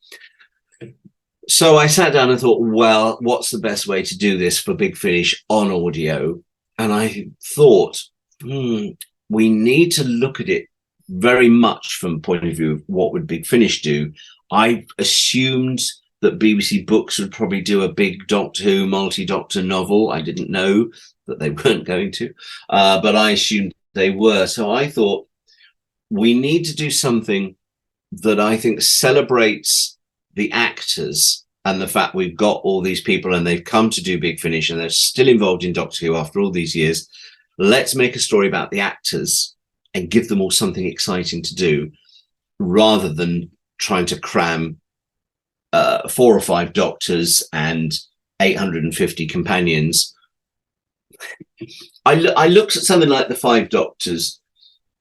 So I sat down and thought, well, what's the best way to do this for Big Finish on audio? And I thought, we need to look at it very much from the point of view of what would Big Finish do. I assumed that BBC Books would probably do a big Doctor Who multi-Doctor novel. I didn't know that they weren't going to, but I assumed they were. So I thought we need to do something that I think celebrates the actors and the fact we've got all these people and they've come to do Big Finish and they're still involved in Doctor Who after all these years. Let's make a story about the actors and give them all something exciting to do, rather than trying to cram 4 or 5 doctors and 850 companions. I looked at something like the 5 Doctors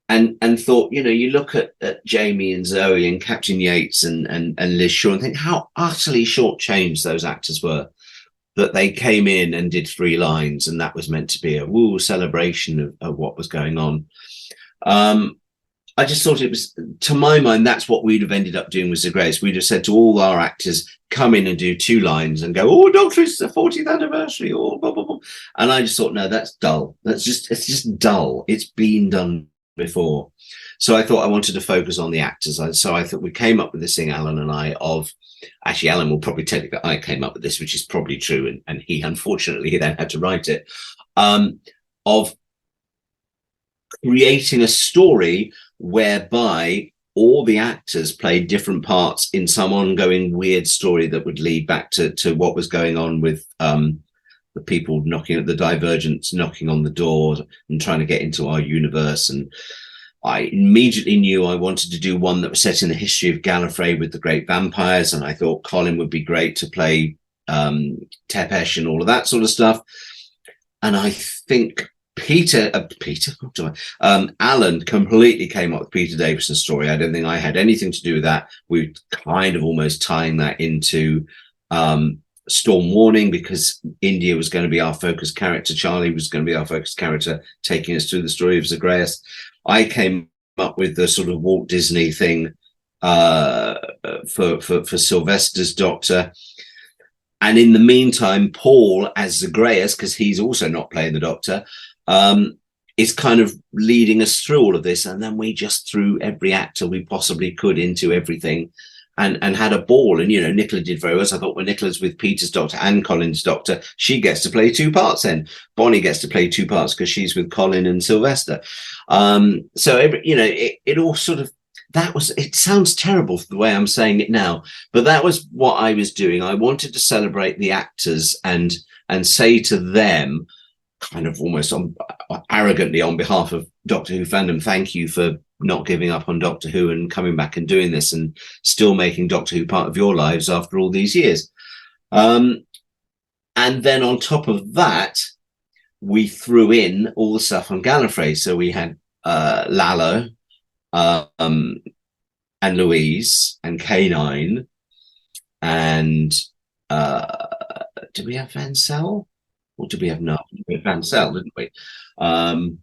and thought, you know, you look at Jamie and Zoe and Captain Yates and Liz Shaw and think how utterly shortchanged those actors were, that they came in and did 3 lines and that was meant to be a woo celebration of what was going on. I just thought it was, to my mind, that's what we'd have ended up doing with Zagreus. We'd have said to all our actors, come in and do 2 lines and go, oh, Doctor, it's the 40th anniversary, or blah, blah, blah. And I just thought, no, that's dull. It's just dull. It's been done before. So I thought I wanted to focus on the actors. So I thought we came up with this thing, Alan and I, of, actually, Alan will probably tell you that I came up with this, which is probably true. And he, unfortunately, he then had to write it, of creating a story whereby all the actors played different parts in some ongoing weird story that would lead back to what was going on with the people knocking at the Divergents, knocking on the door and trying to get into our universe. And I immediately knew I wanted to do one that was set in the history of Gallifrey with the great vampires. And I thought Colin would be great to play Tepesh and all of that sort of stuff. And I think Alan completely came up with Peter Davison's story. I don't think I had anything to do with that. We kind of almost tying that into Storm Warning, because India was going to be our focus character. Charlie was going to be our focus character, taking us through the story of Zagreus. I came up with the sort of Walt Disney thing for Sylvester's Doctor. And in the meantime, Paul as Zagreus, because he's also not playing the Doctor, is kind of leading us through all of this. And then we just threw every actor we possibly could into everything and had a ball. And, you know, Nicola did very well. So I thought, well, Nicola's with Peter's Doctor and Colin's Doctor, she gets to play 2 parts then. Bonnie gets to play 2 parts because she's with Colin and Sylvester. So, you know, it all sort of, that was, it sounds terrible the way I'm saying it now, but that was what I was doing. I wanted to celebrate the actors and say to them, kind of almost arrogantly on behalf of Doctor Who fandom, thank you for not giving up on Doctor Who and coming back and doing this and still making Doctor Who part of your lives after all these years. And then on top of that, we threw in all the stuff on Gallifrey. So we had Lalo and Louise and K9 and did we have Van Sel? Or did we have no? We had Van Sel, didn't we? And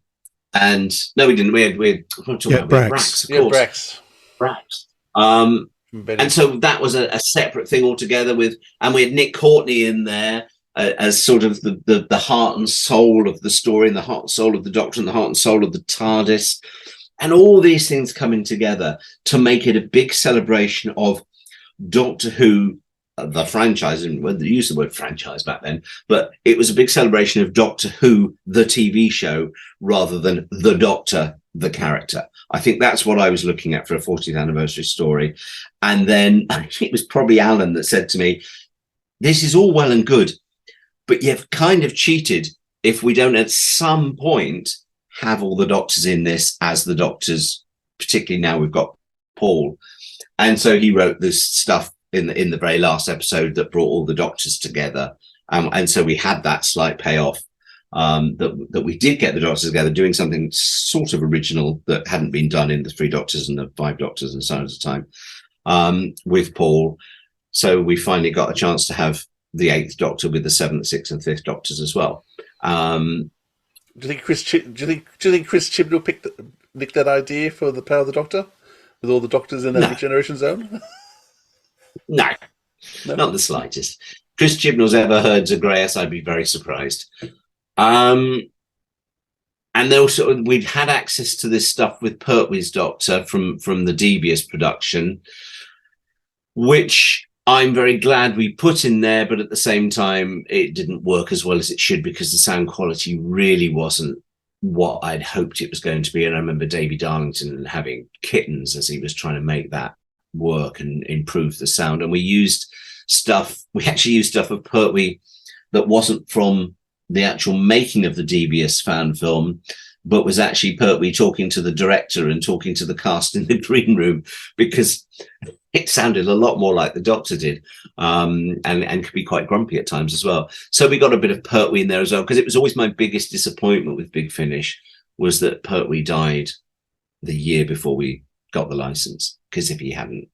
no, we didn't. We had Brax, of course. Brax. And so that was a separate thing altogether and we had Nick Courtney in there as sort of the heart and soul of the story, and the heart and soul of the Doctor, and the heart and soul of the TARDIS, and all these things coming together to make it a big celebration of Doctor Who. The franchise, and they used the word franchise back then, but it was a big celebration of Doctor Who, the TV show, rather than the Doctor, the character. I think that's what I was looking at for a 40th anniversary story. And then it was probably Alan that said to me, this is all well and good, but you've kind of cheated if we don't at some point have all the Doctors in this as the Doctors, particularly now we've got Paul. And so he wrote this stuff in the very last episode that brought all the Doctors together, and so we had that slight payoff that we did get the Doctors together doing something sort of original that hadn't been done in the 3 Doctors and the 5 Doctors and so on at the time with Paul. So we finally got a chance to have the 8th Doctor with the 7th, 6th, and 5th Doctors as well. Do you think Chris Chibnall nicked that idea for the Power of the Doctor with all the Doctors in every generation zone? No, not the slightest. Chris Chibnall's ever heard Zagreus, I'd be very surprised. And and they also, we'd had access to this stuff with Pertwee's Doctor from the Devious production, which I'm very glad we put in there, but at the same time, it didn't work as well as it should because the sound quality really wasn't what I'd hoped it was going to be. And I remember Davey Darlington having kittens as he was trying to make that work and improve the sound. And we actually used stuff of Pertwee that wasn't from the actual making of the Devious fan film, but was actually Pertwee talking to the director and talking to the cast in the green room, because it sounded a lot more like the Doctor did, and could be quite grumpy at times as well. So we got a bit of Pertwee in there as well, because it was always my biggest disappointment with Big Finish was that Pertwee died the year before we got the license, because if he hadn't,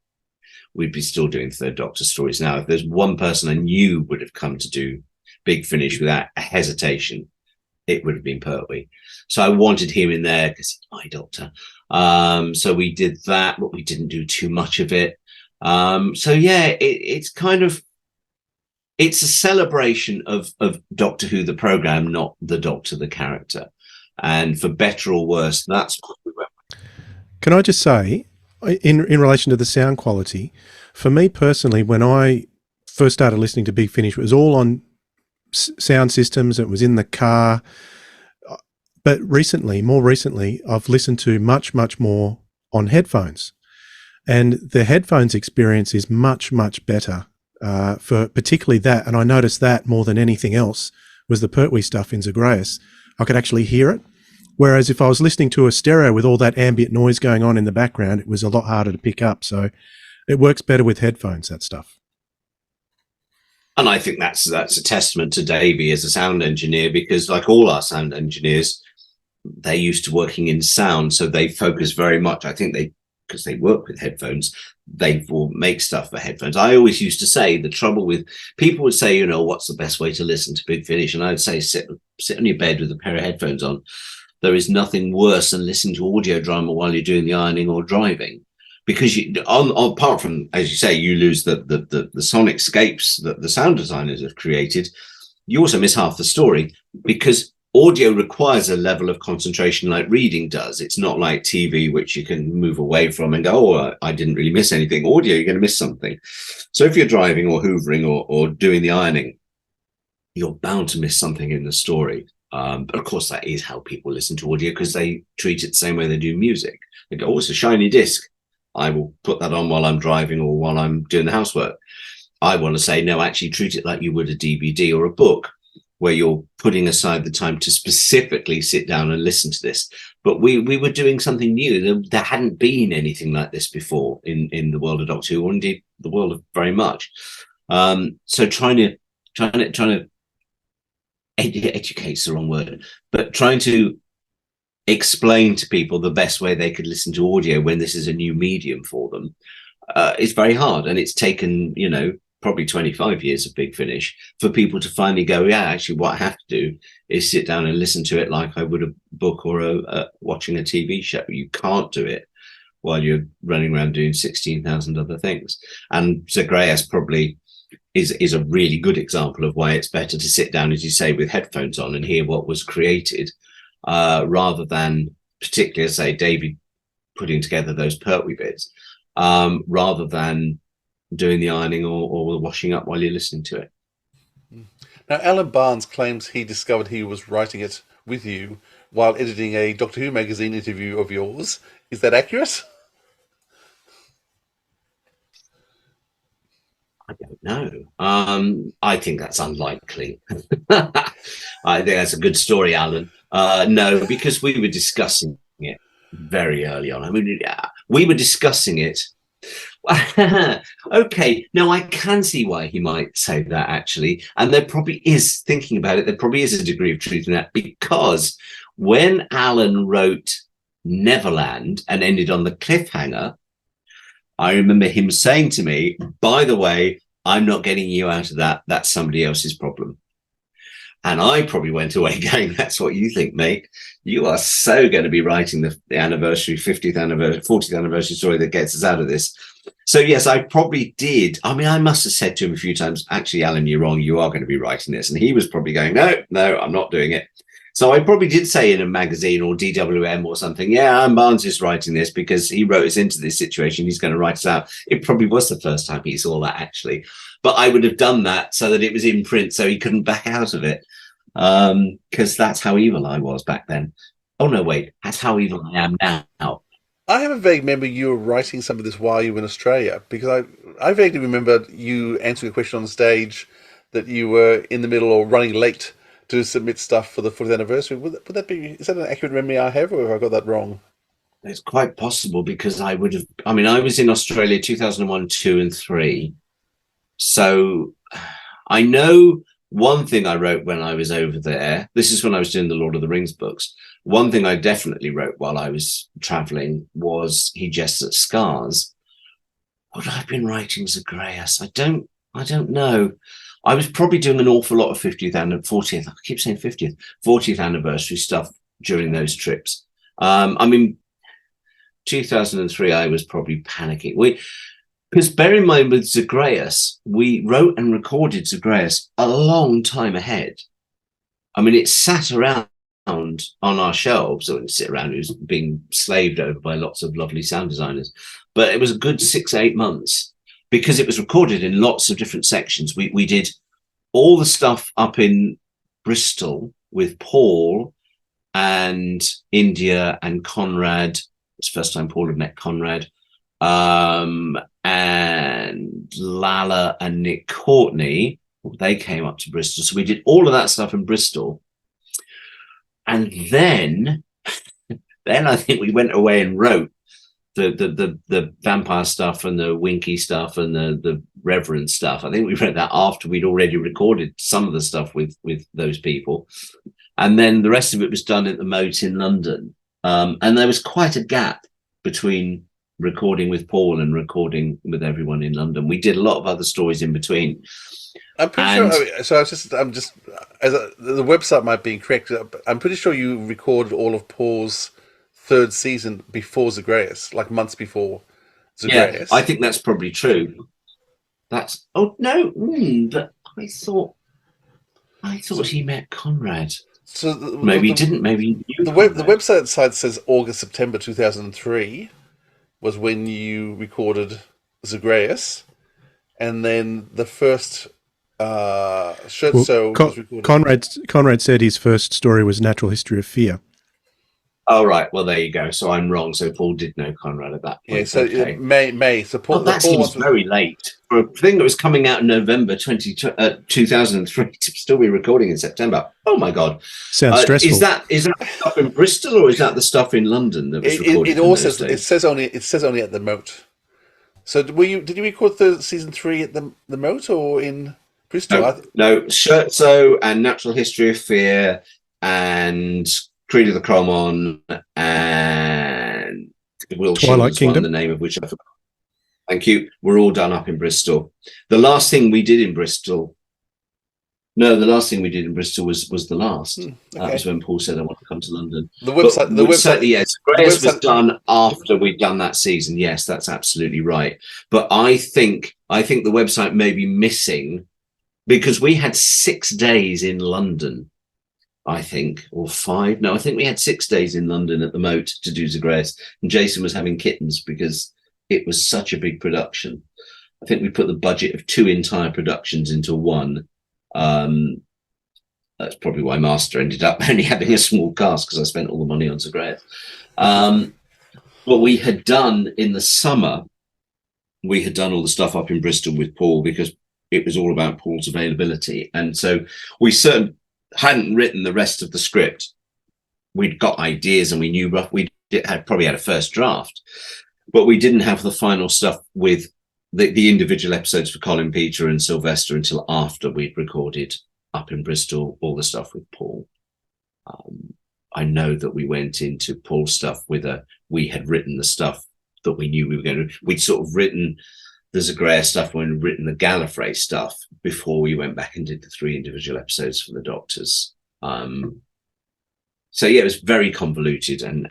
we'd be still doing Third Doctor stories now. If there's one person I knew would have come to do Big Finish without a hesitation, it would have been Pertwee. So I wanted him in there because he's my Doctor. So we did that, but we didn't do too much of it. So yeah, it's a celebration of Doctor Who, the program, not the Doctor, the character. And for better or worse, that's what we went with. Can I just say, in relation to the sound quality, for me personally, when I first started listening to Big Finish, it was all on sound systems. It was in the car. But more recently, I've listened to much, much more on headphones. And the headphones experience is much, much better for particularly that. And I noticed that more than anything else was the Pertwee stuff in Zagreus. I could actually hear it. Whereas if I was listening to a stereo with all that ambient noise going on in the background, it was a lot harder to pick up. So it works better with headphones, that stuff. And I think that's a testament to Davey as a sound engineer, because like all our sound engineers, they're used to working in sound. So they focus very much, I think because they work with headphones, they will make stuff for headphones. I always used to say the trouble with people would say, what's the best way to listen to Big Finish? And I'd say, sit on your bed with a pair of headphones on. There is nothing worse than listening to audio drama while you're doing the ironing or driving, because apart from, as you say, you lose the sonic scapes that the sound designers have created. You also miss half the story, because audio requires a level of concentration like reading does. It's not like TV, which you can move away from and go, oh, I didn't really miss anything. Audio, you're going to miss something. So if you're driving or hoovering or doing the ironing, you're bound to miss something in the story. But of course, that is how people listen to audio, because they treat it the same way they do music. They go, oh, it's a shiny disc. I will put that on while I'm driving or while I'm doing the housework. I want to say, no, actually treat it like you would a DVD or a book, where you're putting aside the time to specifically sit down and listen to this. But we were doing something new. There hadn't been anything like this before in the world of Doctor Who, or indeed the world of very much. So trying to educate's the wrong word, but trying to explain to people the best way they could listen to audio when this is a new medium for them is very hard. And it's taken, probably 25 years of Big Finish for people to finally go, yeah, actually what I have to do is sit down and listen to it like I would a book or watching a TV show. You can't do it while you're running around doing 16,000 other things. And Zagreus probably is a really good example of why it's better to sit down, as you say, with headphones on and hear what was created, rather than, particularly, as say, David putting together those Pertwee bits, rather than doing the ironing or the washing up while you're listening to it. Now, Alan Barnes claims he discovered he was writing it with you while editing a Doctor Who magazine interview of yours. Is that accurate? I don't know. I think that's unlikely. I think that's a good story, Alan. No, because we were discussing it very early on. I mean, we were discussing it. Okay, now I can see why he might say that, actually. And there probably is, thinking about it, there probably is a degree of truth in that, because when Alan wrote Neverland and ended on the cliffhanger, I remember him saying to me, by the way, I'm not getting you out of that. That's somebody else's problem. And I probably went away going, that's what you think, mate. You are so going to be writing the anniversary, 50th anniversary, 40th anniversary story that gets us out of this. So, yes, I probably did. I mean, I must have said to him a few times, actually, Alan, you're wrong. You are going to be writing this. And he was probably going, no, I'm not doing it. So I probably did say in a magazine or DWM or something, yeah, Alan Barnes is writing this because he wrote us into this situation. He's going to write us out. It probably was the first time he saw that, actually. But I would have done that so that it was in print so he couldn't back out of it. Because that's how evil I was back then. Oh, no, wait. That's how evil I am now. I have a vague memory you were writing some of this while you were in Australia, because I vaguely remember you answering a question on stage that you were in the middle or running late to submit stuff for the 40th anniversary. Would that be, is that an accurate memory I have, or have I got that wrong? It's quite possible because I was in Australia 2001, 2 and 3. So I know one thing I wrote when I was over there, this is when I was doing the Lord of the Rings books. One thing I definitely wrote while I was traveling was He Jests at Scars. Would I have been writing Zagreus? I don't know. I was probably doing an awful lot of 50th and 40th. I keep saying 50th, 40th anniversary stuff during those trips. 2003, I was probably panicking. Because bear in mind with Zagreus, we wrote and recorded Zagreus a long time ahead. I mean, it sat around on our shelves, or it sit around, it was being slaved over by lots of lovely sound designers. But it was a good 6-8 months. Because it was recorded in lots of different sections. We did all the stuff up in Bristol with Paul and India and Conrad. It's the first time Paul had met Conrad. And Lala and Nick Courtney. They came up to Bristol. So we did all of that stuff in Bristol. And then I think we went away and wrote the vampire stuff and the Winky stuff and the Reverend stuff. I think we read that after we'd already recorded some of the stuff with those people. And then the rest of it was done at the Moat in London. And there was quite a gap between recording with Paul and recording with everyone in London. We did a lot of other stories in between. I'm pretty sure. So I'm just the website might be incorrect. I'm pretty sure you recorded all of Paul's third season before Zagreus, like months before Zagreus. Yeah, I think that's probably true. But I thought he met Conrad. So maybe he didn't. Maybe the website site says August, September 2003 was when you recorded Zagreus, and then the first shirt show was recorded. Conrad said his first story was Natural History of Fear. Oh, right. Well, there you go. So I'm wrong. So Paul did know Conrad at that point. Yeah, so okay. May. So Paul, that seems very late. For a thing that was coming out in November 2003 to still be recording in September. Oh, my God. Sounds stressful. Is that stuff in Bristol or is that the stuff in London that was recorded? It says only at the Moat. So did you record season 3 at the Moat or in Bristol? No, Scherzo and Natural History of Fear and Creed of the Cromon and Will Twilight Kingdom, the name of which I forgot. Thank you. We're all done up in Bristol. The last thing we did in Bristol was the last. Okay. That was when Paul said, I want to come to London. The website, yes. Grace was done after we'd done that season. Yes, that's absolutely right. But I think the website may be missing because we had 6 days in London. I think, or 5. No, I think we had 6 days in London at the Moat to do Zagreus, and Jason was having kittens because it was such a big production. I think we put the budget of 2 entire productions into one. That's probably why Master ended up only having a small cast because I spent all the money on Zagreus. What we had done in the summer, we had done all the stuff up in Bristol with Paul because it was all about Paul's availability, and so we certainly hadn't written the rest of the script. We'd got ideas and we knew probably had a first draft, but we didn't have the final stuff with the individual episodes for Colin, Peter and Sylvester until after we'd recorded up in Bristol all the stuff with Paul. I know that we went into Paul's stuff we had written the stuff that we knew we were going to. We'd sort of written the Zagreus stuff when we'd written the Gallifrey stuff before we went back and did the 3 individual episodes for the Doctors. So yeah, it was very convoluted, and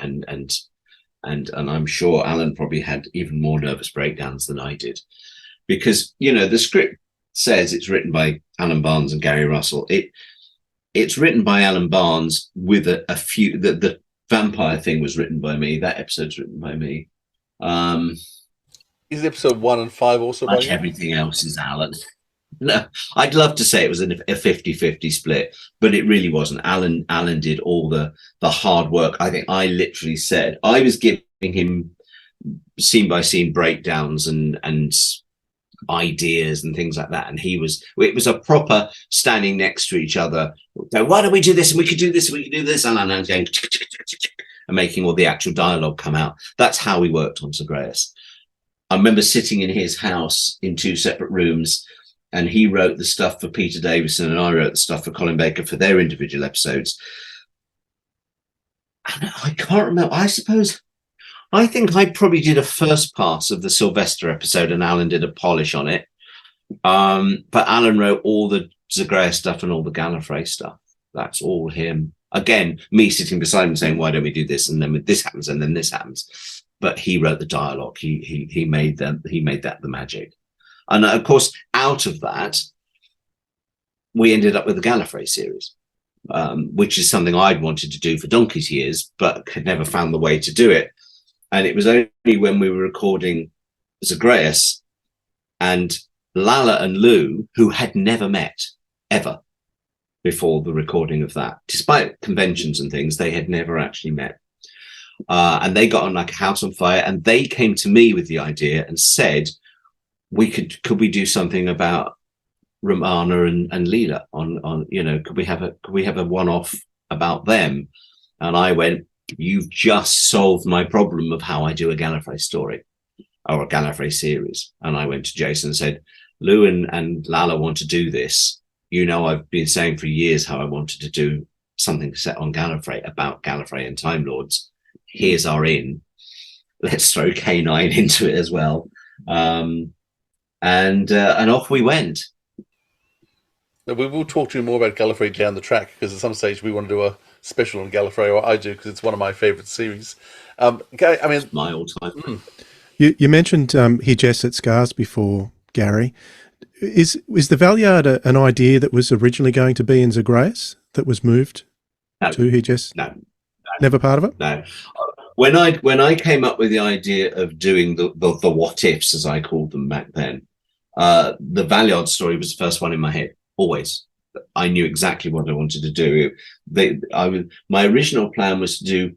I'm sure Alan probably had even more nervous breakdowns than I did, because the script says it's written by Alan Barnes and Gary Russell. it's written by Alan Barnes with a few. The vampire thing was written by me. That episode's written by me. Is episode 1 and 5 also by you? Everything else is Alan. No, I'd love to say it was a 50-50 split, but it really wasn't. Alan did all the hard work. I think I literally said I was giving him scene by scene breakdowns and ideas and things like that, and it was a proper standing next to each other. So why don't we do this? And we could do this. And we could do this. And Alan's going and making all the actual dialogue come out. That's how we worked on Zagreus. I remember sitting in his house in 2 separate rooms. And he wrote the stuff for Peter Davison, and I wrote the stuff for Colin Baker for their individual episodes. And I can't remember. I think I probably did a first pass of the Sylvester episode, and Alan did a polish on it. But Alan wrote all the Zagreus stuff and all the Gallifrey stuff. That's all him. Again, me sitting beside him saying, "Why don't we do this?" And then this happens, and then this happens. But he wrote the dialogue. He made that the magic. And of course, out of that, we ended up with the Gallifrey series, which is something I'd wanted to do for donkey's years, but had never found the way to do it. And it was only when we were recording Zagreus and Lala and Lou, who had never met ever before the recording of that, despite conventions and things, they had never actually met. And they got on like a house on fire, and they came to me with the idea and said, could we do something about Romana and Leela on could we have a one-off about them? And I went, you've just solved my problem of how I do a Gallifrey story or a Gallifrey series. And I went to Jason and said, Lou and Lala want to do this. I've been saying for years how I wanted to do something set on Gallifrey about Gallifrey and Time Lords. Here's our in. Let's throw K9 into it as well. And off we went. Now, we will talk to you more about Gallifrey down the track, because at some stage we want to do a special on Gallifrey, or I do, because it's one of my favourite series. Gary, I mean, it's my all-time. You mentioned he jests at Scars before, Gary. Is the Valeyard an idea that was originally going to be in Zagreus that was moved to he jests? No. Never part of it? No. When I came up with the idea of doing the what ifs, as I called them back then, the Valeyard story was the first one in my head. Always, I knew exactly what I wanted to do. My original plan was to do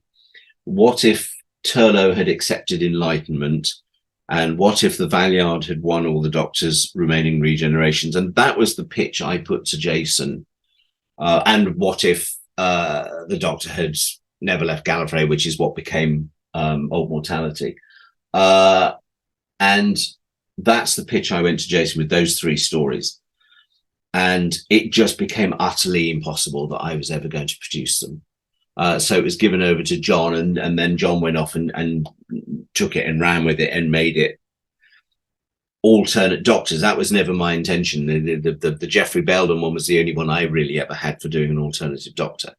what if Turlough had accepted enlightenment, and what if the Valeyard had won all the Doctor's remaining regenerations, and that was the pitch I put to Jason. And what if the Doctor had never left Gallifrey, which is what became Old Mortality. And that's the pitch I went to Jason with, those 3 stories. And it just became utterly impossible that I was ever going to produce them. So it was given over to John, and then John went off and took it and ran with it and made it alternate Doctors. That was never my intention. The Geoffrey Belden one was the only one I really ever had for doing an alternative Doctor.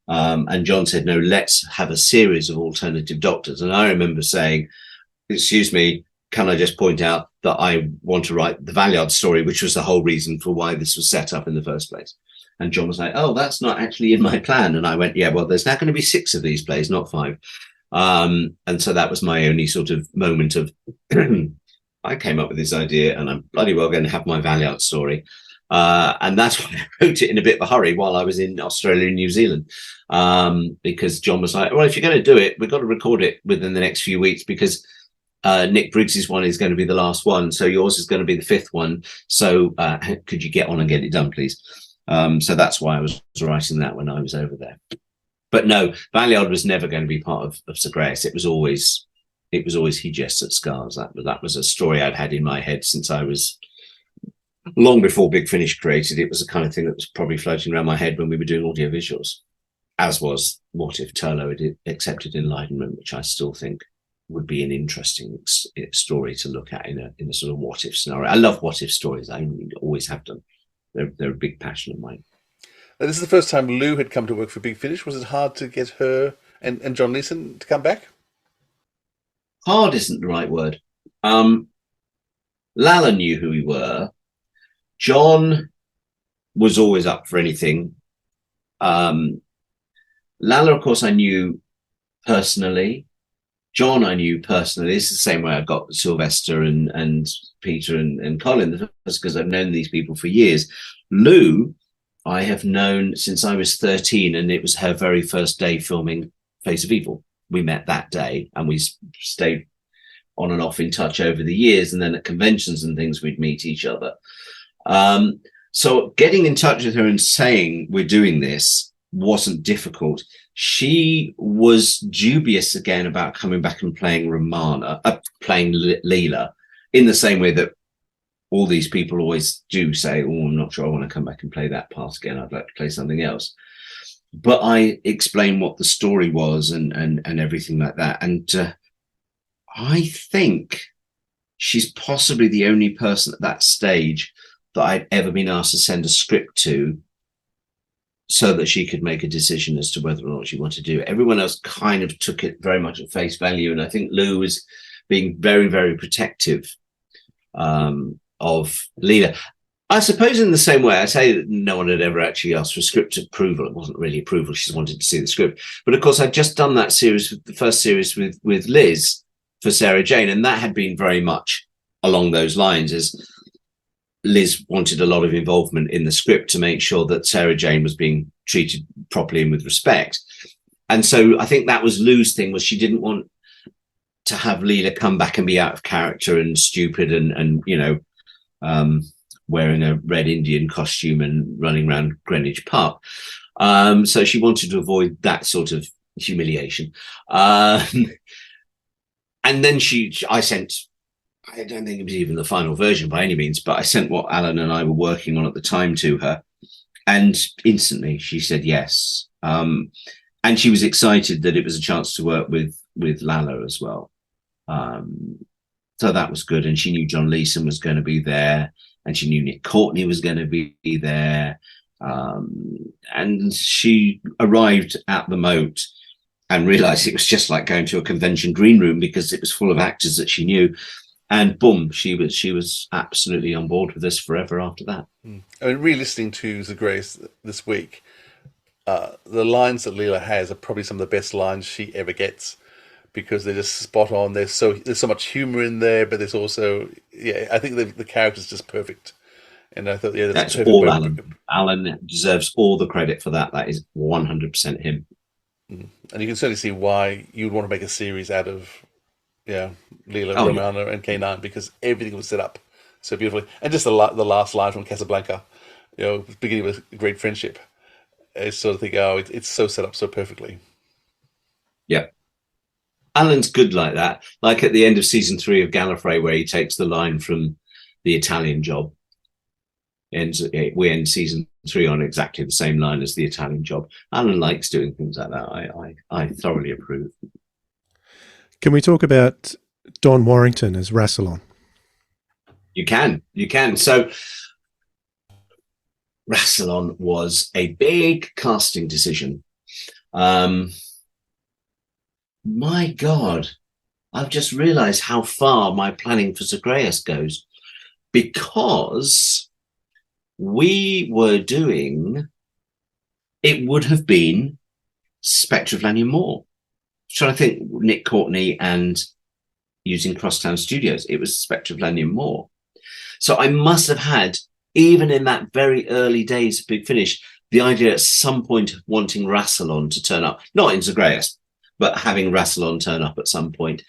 And John said, no, let's have a series of alternative Doctors. And I remember saying, excuse me, can I just point out that I want to write the Valeyard story, which was the whole reason for why this was set up in the first place. And John was like, oh, that's not actually in my plan. And I went, yeah, well, there's now going to be 6 of these plays, not 5. And so that was my only sort of moment of, I came up with this idea, and I'm bloody well going to have my Valeyard story. And that's why I wrote it in a bit of a hurry while I was in Australia and New Zealand, because John was like, well, if you're going to do it, we've got to record it within the next few weeks, because Nick Briggs's one is going to be the last one, so yours is going to be the 5th one. So could you get on and get it done, please? So that's why I was writing that when I was over there. But no, Valeyard was never going to be part of Zagreus. It was always he jests at Scars. That was a story I'd had in my head since I was long before Big Finish created. It was the kind of thing that was probably floating around my head when we were doing audio visuals, as was what if Turlough had accepted enlightenment, which I still think would be an interesting story to look at in a sort of what if scenario. I love what if stories. I always have done. They're a big passion of mine. This is the first time Lou had come to work for Big Finish. Was it hard to get her and John Leeson to come back? Hard isn't the right word. Lala knew who we were. John was always up for anything. Lala, of course, I knew personally. John, I knew personally. It's the same way I got Sylvester and Peter and Colin, because I've known these people for years. Lou, I have known since I was 13, and it was her very first day filming Face of Evil. We met that day, and we stayed on and off in touch over the years. And then at conventions and things, we'd meet each other. So getting in touch with her and saying we're doing this wasn't difficult. She was dubious again about coming back and playing playing Leela, in the same way that all these people always do say, oh, I'm not sure I want to come back and play that part again. I'd like to play something else. But I explained what the story was and everything like that. And I think she's possibly the only person at that stage that I'd ever been asked to send a script to so that she could make a decision as to whether or not she wanted to do it. Everyone else kind of took it very much at face value. And I think Lou was being very, very protective of Leela. I suppose in the same way, I say that no one had ever actually asked for script approval. It wasn't really approval. She just wanted to see the script. But of course, I'd just done that series, the first series with Liz for Sarah Jane. And that had been very much along those lines, as Liz wanted a lot of involvement in the script to make sure that Sarah Jane was being treated properly and with respect. And so I think that was Lou's thing, was she didn't want to have Leela come back and be out of character and stupid and you know, wearing a red Indian costume and running around Greenwich Park. So she wanted to avoid that sort of humiliation. And then I sent, I don't think it was even the final version by any means, but I sent what Alan and I were working on at the time to her. And instantly she said yes. And she was excited that it was a chance to work with Lala as well. So that was good. And she knew John Leeson was going to be there, and she knew Nick Courtney was going to be there. And she arrived at the Moat and realized it was just like going to a convention green room, because it was full of actors that she knew. And boom, she was absolutely on board with us forever after that. I mean, re-listening to Zagreus this week, the lines that Leela has are probably some of the best lines she ever gets, because they're just spot on. There's so much humor in there, but there's also, yeah, I think the character's just perfect. And I thought, yeah, that's all Alan. Alan deserves all the credit for that. That is 100% him. And you can certainly see why you'd want to make a series out of, yeah, Leela, Romana, and K9, because everything was set up so beautifully. And just the last line from Casablanca, you know, beginning of a great friendship. I sort of think, oh, it's so set up so perfectly. Yeah. Alan's good like that. Like at the end of season 3 of Gallifrey, where he takes the line from The Italian Job. We end season 3 on exactly the same line as The Italian Job. Alan likes doing things like that. I thoroughly approve. Can we talk about Don Warrington as Rassilon? You can. So Rassilon was a big casting decision. My God, I've just realized how far my planning for Zagreus goes, because we were doing, it would have been Spectre of Lanyon Moore. Trying to think, Nick Courtney and using Crosstown Studios, it was Spectre of Lanyon Moore. So I must have had, even in that very early days of Big Finish, the idea at some point of wanting Rassilon to turn up, not in Zagreus, but having Rassilon turn up at some point,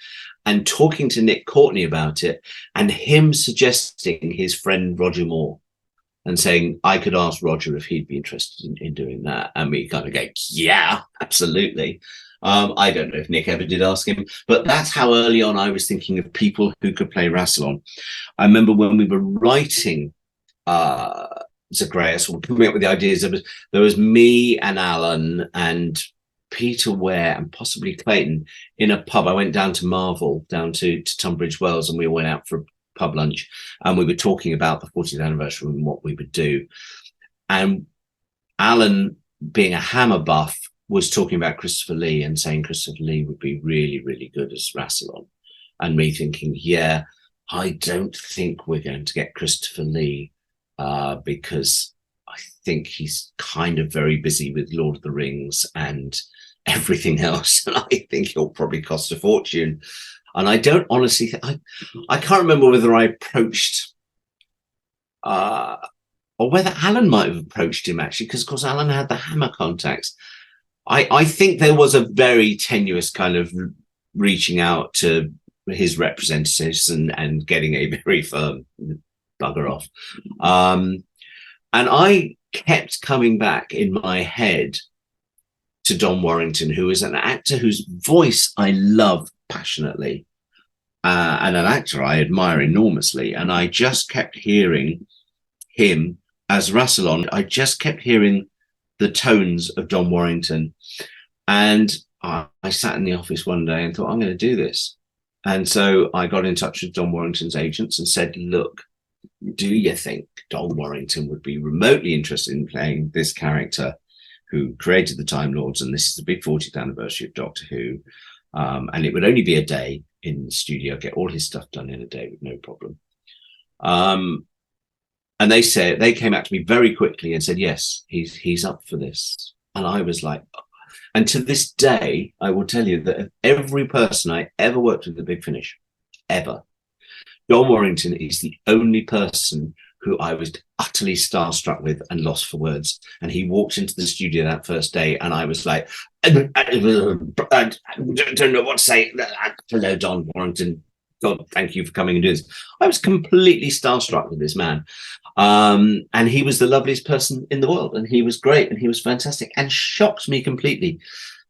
and talking to Nick Courtney about it, and him suggesting his friend Roger Moore and saying, I could ask Roger if he'd be interested in doing that. And we kind of go, yeah, absolutely. I don't know if Nick ever did ask him, but that's how early on I was thinking of people who could play Rassilon. I remember when we were writing Zagreus, or coming up with the ideas, there was me and Alan and Peter Ware and possibly Clayton in a pub. I went down to Marvel, down to Tunbridge Wells, and we went out for a pub lunch, and we were talking about the 40th anniversary and what we would do. And Alan, being a Hammer buff, was talking about Christopher Lee and saying Christopher Lee would be really, really good as Rassilon. And me thinking, yeah, I don't think we're going to get Christopher Lee because I think he's kind of very busy with Lord of the Rings and everything else, and I think he'll probably cost a fortune. And I don't honestly, I can't remember whether I approached, or whether Alan might have approached him actually, because of course Alan had the Hammer contacts. I think there was a very tenuous kind of reaching out to his representatives and getting a very firm bugger off. And I kept coming back in my head to Don Warrington, who is an actor whose voice I love passionately, and an actor I admire enormously. And I just kept hearing him as Rassilon. I just kept hearing the tones of Don Warrington. And I sat in the office one day and thought, I'm going to do this. And so I got in touch with Don Warrington's agents and said, look, do you think Don Warrington would be remotely interested in playing this character who created the Time Lords? And this is the big 40th anniversary of Doctor Who. And it would only be a day in the studio, get all his stuff done in a day with no problem. And they came out to me very quickly and said, yes, he's up for this. And I was like, and to this day, I will tell you that every person I ever worked with at Big Finish, ever, Don Warrington is the only person who I was utterly starstruck with and lost for words. And he walked into the studio that first day, and I was like, I don't know what to say. Hello, Don Warrington. God, thank you for coming and doing this. I was completely starstruck with this man. And he was the loveliest person in the world, and he was great, and he was fantastic, and shocked me completely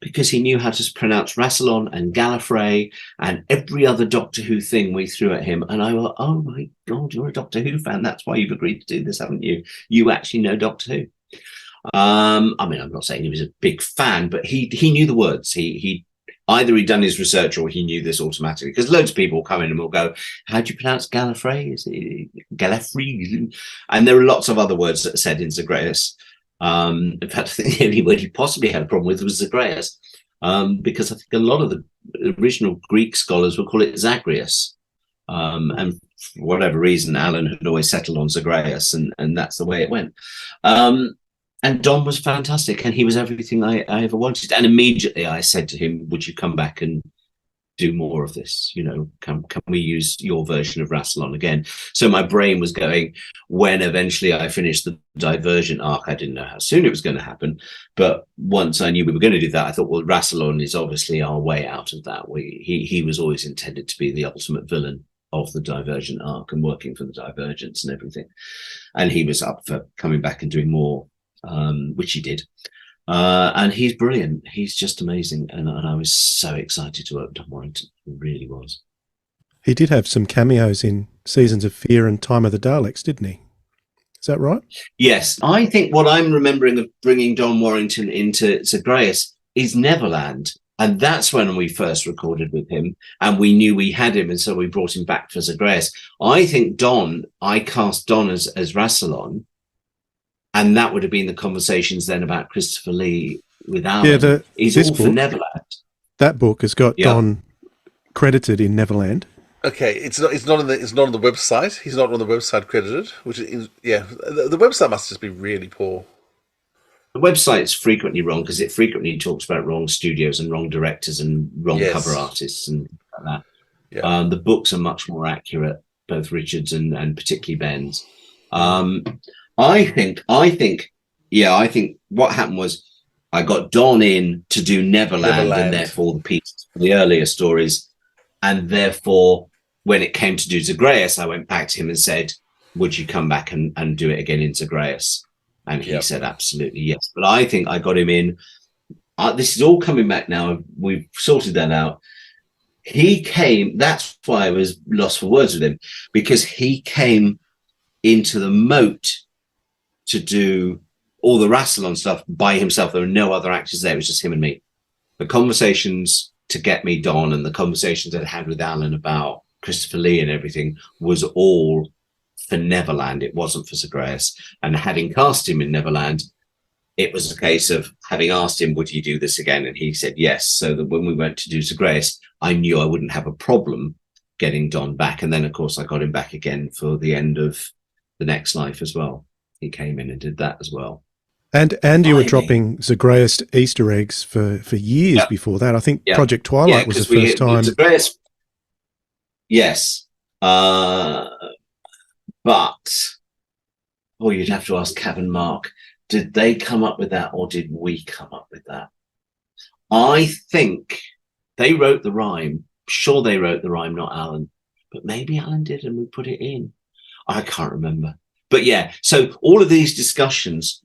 because he knew how to pronounce Rassilon and Gallifrey and every other Doctor Who thing we threw at him. And I went, oh my God, you're a Doctor Who fan. That's why you've agreed to do this, haven't you? You actually know Doctor Who. I mean, I'm not saying he was a big fan, but he knew the words. He either he'd done his research or he knew this automatically, because loads of people will come in and will go, how do you pronounce Gallifrey? Is it Gallifrey? And there are lots of other words that are said in Zagreus. In fact, I think the only word he possibly had a problem with was Zagreus, because I think a lot of the original Greek scholars would call it Zagreus. And for whatever reason, Alan had always settled on Zagreus, and that's the way it went. And Don was fantastic, and he was everything I ever wanted. And immediately I said to him, would you come back and do more of this? You know, can we use your version of Rassilon again? So my brain was going, when eventually I finished the Divergent arc, I didn't know how soon it was going to happen. But once I knew we were going to do that, I thought, well, Rassilon is obviously our way out of that. He was always intended to be the ultimate villain of the Divergent arc and working for the Divergents and everything. And he was up for coming back and doing more, which he did. And he's brilliant. He's just amazing. And I was so excited to work with Don Warrington. He really was. He did have some cameos in Seasons of Fear and Time of the Daleks, didn't he? Is that right? Yes. I think what I'm remembering of bringing Don Warrington into Zagreus is Neverland. And that's when we first recorded with him, and we knew we had him, and so we brought him back for Zagreus. I think I cast Don as Rassilon, and that would have been the conversations then about Christopher Lee with Alan. Yeah, He's all for Neverland. That book has got Don credited in Neverland. Okay, it's not on the website. He's not on the website credited, which is the website must just be really poor. The website's frequently wrong because it frequently talks about wrong studios and wrong directors and wrong cover artists and like that. Yeah. The books are much more accurate, both Richard's and particularly Ben's. I think what happened was I got Don in to do Neverland. And therefore the pieces for the earlier stories. And therefore, when it came to do Zagreus, I went back to him and said, would you come back and do it again in Zagreus? And he said, absolutely, yes. But I think I got him in. This is all coming back now. We've sorted that out. He came, that's why I was lost for words with him, because he came into the moat to do all the Rassilon stuff by himself. There were no other actors there. It was just him and me. The conversations to get me Don and the conversations that I had with Alan about Christopher Lee and everything was all for Neverland. It wasn't for Zagreus. And having cast him in Neverland, it was a case of having asked him, would he do this again? And he said yes. So that when we went to do Zagreus, I knew I wouldn't have a problem getting Don back. And then, of course, I got him back again for the end of The Next Life as well. he came in and did that as well. And you were dropping Zagreus Easter eggs for years before that. I think Project Twilight was the first time. Zagreus, yes. But, you'd have to ask Cav and Mark, did they come up with that or did we come up with that? I think they wrote the rhyme. Sure, they wrote the rhyme, not Alan. But maybe Alan did and we put it in. I can't remember. But yeah, so all of these discussions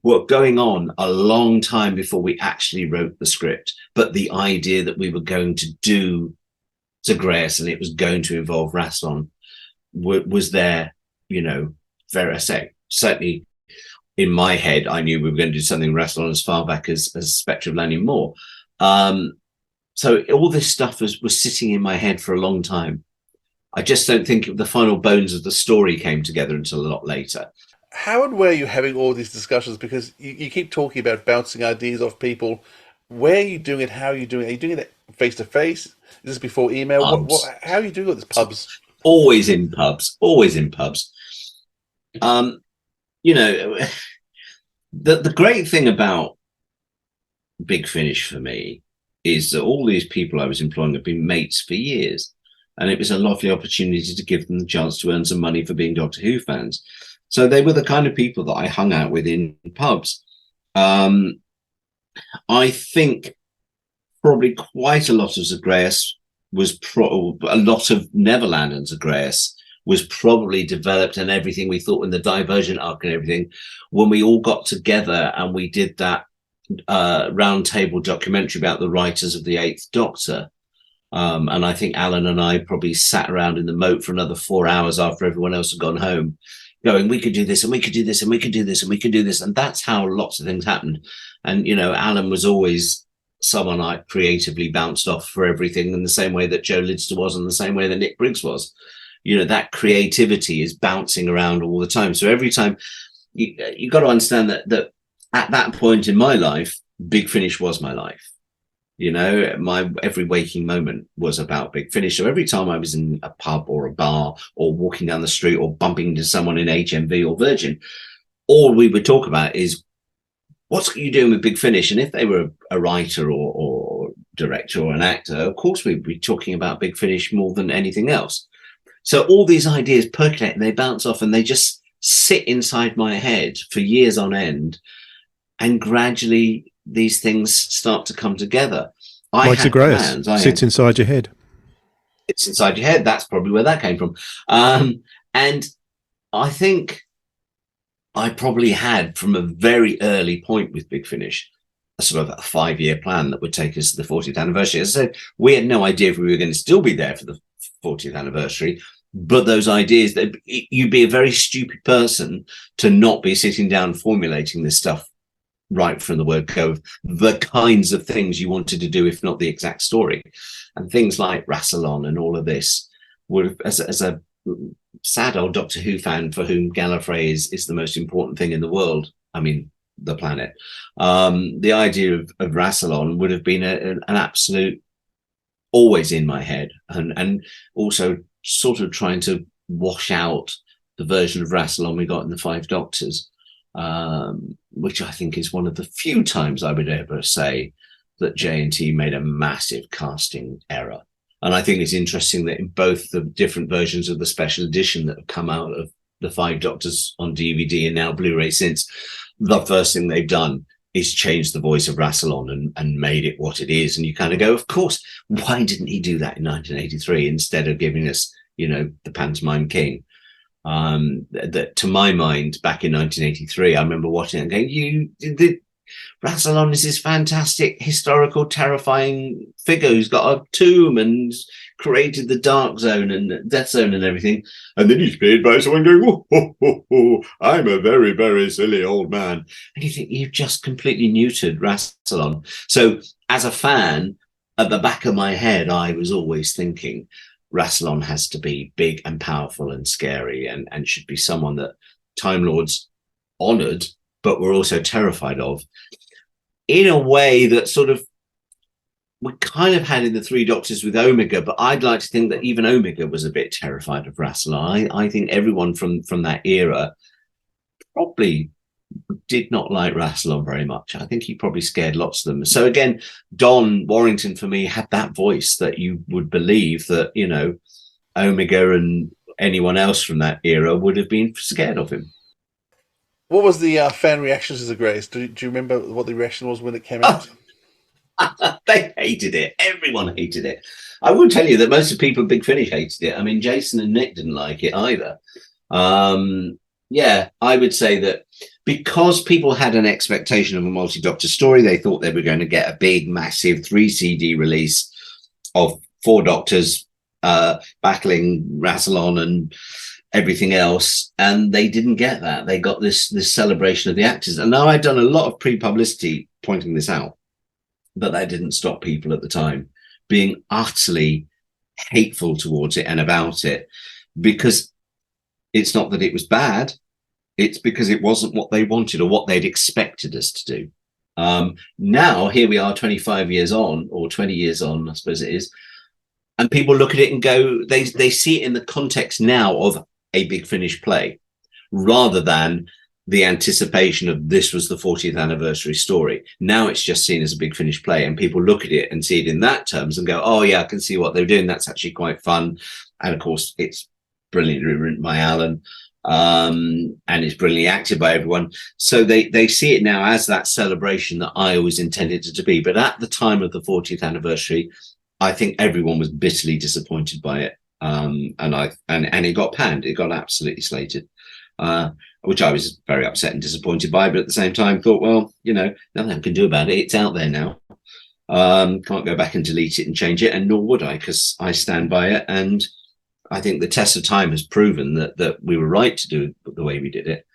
were going on a long time before we actually wrote the script. But the idea that we were going to do Zagreus and it was going to involve Rassilon was there, certainly in my head, I knew we were going to do something Rassilon as far back as Spectre of Lanyon Moore. So all this stuff was sitting in my head for a long time. I just don't think the final bones of the story came together until a lot later. How and where are you having all these discussions? Because you keep talking about bouncing ideas off people. Where are you doing it? How are you doing it? Are you doing it face to face? Is this before email? How are you doing it? This pubs? Always in pubs. Always in pubs. The great thing about Big Finish for me is that all these people I was employing have been mates for years. And it was a lovely opportunity to give them the chance to earn some money for being Doctor Who fans. So they were the kind of people that I hung out with in pubs. I think probably quite a lot of Zagreus a lot of Neverland and Zagreus was probably developed, and everything we thought in the Divergent arc and everything, when we all got together and we did that round table documentary about the writers of the Eighth Doctor. And I think Alan and I probably sat around in the moat for another 4 hours after everyone else had gone home, going, we could do this and we could do this and we could do this and we could do this. And that's how lots of things happened. And, Alan was always someone I creatively bounced off for everything in the same way that Joe Lidster was and the same way that Nick Briggs was. That creativity is bouncing around all the time. So every time you got to understand that at that point in my life, Big Finish was my life. My every waking moment was about Big Finish. So every time I was in a pub or a bar or walking down the street or bumping into someone in HMV or Virgin, all we would talk about is, what's you doing with Big Finish? And if they were a writer or director or an actor, of course we'd be talking about Big Finish more than anything else. So all these ideas percolate and they bounce off and they just sit inside my head for years on end. And gradually these things start to come together. Like Zagreus sits inside your head. It's inside your head. That's probably where that came from. And I think I probably had, from a very early point with Big Finish, a sort of a 5-year plan that would take us to the 40th anniversary. As I said, we had no idea if we were going to still be there for the 40th anniversary, but those ideas, that you'd be a very stupid person to not be sitting down formulating this stuff right from the word go, the kinds of things you wanted to do, if not the exact story. And things like Rassilon and all of this would, as a sad old Doctor Who fan for whom Gallifrey is the most important thing in the world, I mean, the planet, the idea of Rassilon would have been an absolute always in my head, and also sort of trying to wash out the version of Rassilon we got in the Five Doctors, which I think is one of the few times I would ever say that J&T made a massive casting error. And I think it's interesting that in both the different versions of the special edition that have come out of the Five Doctors on DVD and now Blu-ray since, the first thing they've done is change the voice of Rassilon and made it what it is. And you kind of go, of course, why didn't he do that in 1983 instead of giving us, the Pantomime King? That to my mind, back in 1983, I remember watching it and going, Rassilon is this fantastic, historical, terrifying figure who's got a tomb and created the Dark Zone and Death Zone and everything. And then he's played by someone going, oh, oh, oh, oh, I'm a very, very silly old man. And you think you've just completely neutered Rassilon. So as a fan, at the back of my head, I was always thinking Rassilon has to be big and powerful and scary and should be someone that Time Lords honoured, but were also terrified of, in a way that sort of we kind of had in the Three Doctors with Omega, but I'd like to think that even Omega was a bit terrified of Rassilon. I think everyone from that era probably did not like Rassilon very much. I think he probably scared lots of them. So again, Don Warrington for me had that voice that you would believe that, you know, Omega and anyone else from that era would have been scared of him. What was the fan reaction to Zagreus? Do you remember what the reaction was when it came out? They hated it. Everyone hated it. I will tell you that most of the people at Big Finish hated it. I mean, Jason and Nick didn't like it either. Yeah, I would say that because people had an expectation of a multi-Doctor story, they thought they were going to get a big, massive 3 CD release of 4 Doctors battling Rassilon and everything else, and they didn't get that. They got this celebration of the actors. And now I'd done a lot of pre-publicity pointing this out, but that didn't stop people at the time being utterly hateful towards it and about it, because it's not that it was bad, it's because it wasn't what they wanted or what they'd expected us to do. Now, here we are 25 years on, or 20 years on, I suppose it is, and people look at it and go, they see it in the context now of a Big Finish play, rather than the anticipation of this was the 40th anniversary story. Now it's just seen as a Big Finish play, and people look at it and see it in that terms and go, oh yeah, I can see what they're doing. That's actually quite fun. And of course, it's brilliantly written by Alan, and it's brilliantly acted by everyone. So they see it now as that celebration that I always intended it to be. But at the time of the 40th anniversary, I think everyone was bitterly disappointed by it. And it got panned. It got absolutely slated, which I was very upset and disappointed by. But at the same time, thought, well, you know, nothing I can do about it. It's out there now. Can't go back and delete it and change it, and nor would I, because I stand by it. And I think the test of time has proven that we were right to do it the way we did it.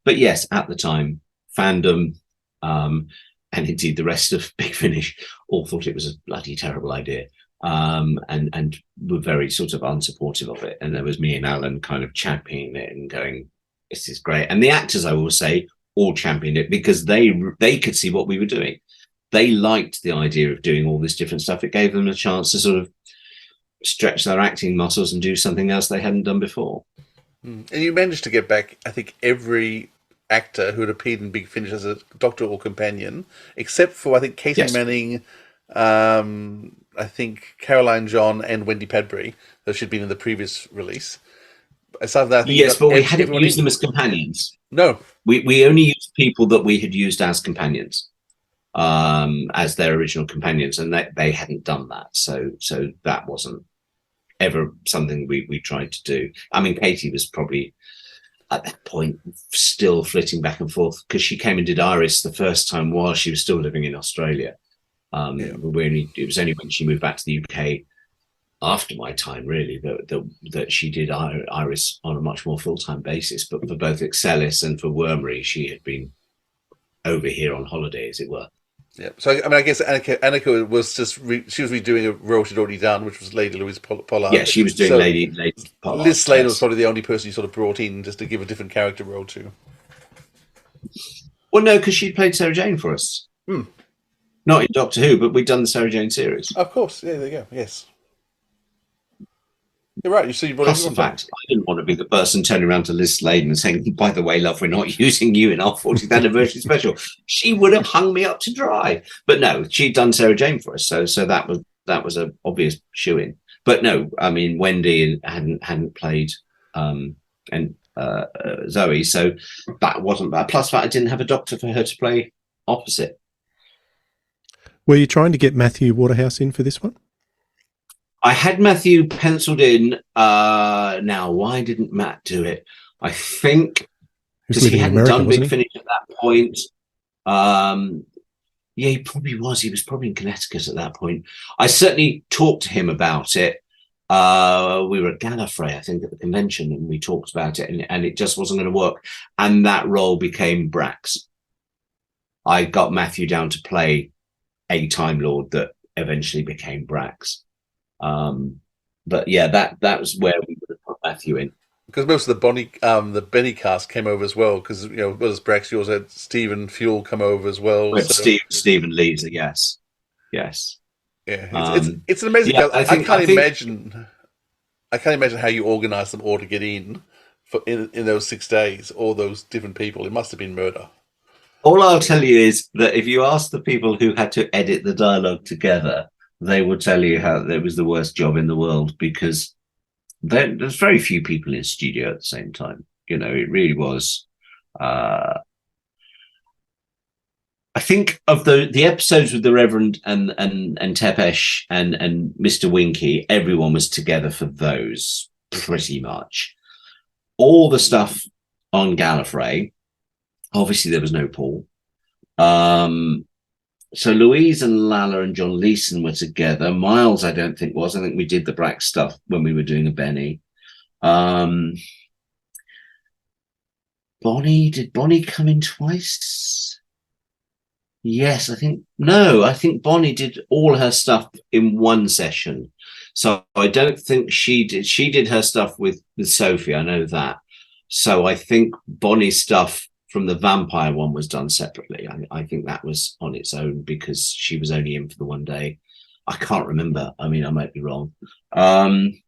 But yes, at the time, fandom and indeed the rest of Big Finish all thought it was a bloody terrible idea. And were very sort of unsupportive of it. And there was me and Alan kind of championing it and going, this is great. And the actors, I will say, all championed it because they could see what we were doing. They liked the idea of doing all this different stuff. It gave them a chance to sort of stretch their acting muscles and do something else they hadn't done before. And you managed to get back, I think, every actor who had appeared in Big Finish as a Doctor or companion, except for, I think, Katy Manning, I think Caroline John and Wendy Padbury, though she'd been in the previous release. Aside from that, I think yes, but we hadn't used them as companions. No. We only used people that we had used as companions, as their original companions, and they hadn't done that. So that wasn't ever something we tried to do. I mean, Katy was probably at that point still flitting back and forth, because she came and did Iris the first time while she was still living in Australia. It was only when she moved back to the UK after my time, really, that she did Iris on a much more full-time basis. But for both Excelis and for Wormery, she had been over here on holiday, as it were. Yeah. So I mean, I guess Annika was just she was redoing a role she'd already done, which was Lady Louise Pollard. Yeah, she was doing Lady Pollard. Liz Sladen was probably the only person you sort of brought in just to give a different character role to. Well, no, because she played Sarah Jane for us. Not in Doctor Who, but we'd done the Sarah Jane series. Of course, yeah, there you go. Yes, you're right. You see, plus the fact I didn't want to be the person turning around to Liz Sladen and saying, "By the way, love, we're not using you in our 40th anniversary special." She would have hung me up to dry. But no, she'd done Sarah Jane for us, so that was an obvious shoe-in. But no, I mean, Wendy hadn't played Zoe, so that wasn't bad. Plus, that I didn't have a Doctor for her to play opposite. Were you trying to get Matthew Waterhouse in for this one? I had Matthew penciled in. Now, why didn't Matt do it? I think because he hadn't done Big Finish at that point. Yeah, he probably was. He was probably in Connecticut at that point. I certainly talked to him about it. We were at Gallifrey, I think, at the convention, and we talked about it, and it just wasn't going to work. And that role became Brax. I got Matthew down to play a Time Lord that eventually became Brax. But yeah, that was where we would have put Matthew in. Because most of the Benny cast came over as well. Because as well as Brax, you also had Stephen Fuel come over as well. Stephen Leeser, yes. Yeah, it's an amazing. I can't imagine how you organise them all to get in in those 6 days, all those different people. It must have been murder. All I'll tell you is that if you ask the people who had to edit the dialogue together, they will tell you how it was the worst job in the world, because there's very few people in studio at the same time. You know, it really was. I think of the episodes with the Reverend and Tepesh and Mr. Winky, everyone was together for those pretty much. All the stuff on Gallifrey, obviously there was no Paul. So Louise and Lalla and John Leeson were together. Miles, I don't think was. I think we did the Brack stuff when we were doing a Benny. Bonnie, did Bonnie come in twice? Yes, I think Bonnie did all her stuff in one session. So I don't think she did. She did her stuff with Sophie. I know that. So I think Bonnie's stuff from the vampire one was done separately. I think that was on its own because she was only in for the one day. I can't remember. I mean, I might be wrong. Colin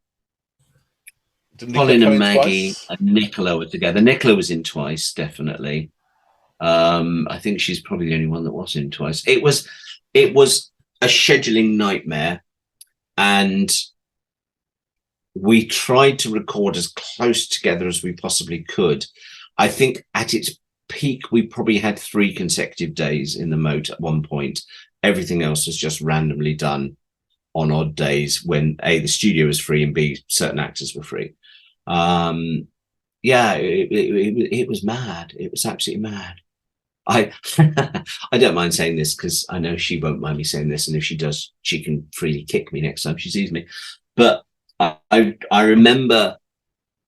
and Maggie and Nicola were together. Nicola was in twice, definitely. I think she's probably the only one that was in twice. It was a scheduling nightmare, and we tried to record as close together as we possibly could. I think at its peak, we probably had 3 consecutive days in the moat at one point. Everything else was just randomly done on odd days when A, the studio was free, and B, certain actors were free. It was mad. It was absolutely mad. I don't mind saying this because I know she won't mind me saying this, and if she does, she can freely kick me next time she sees me. But I remember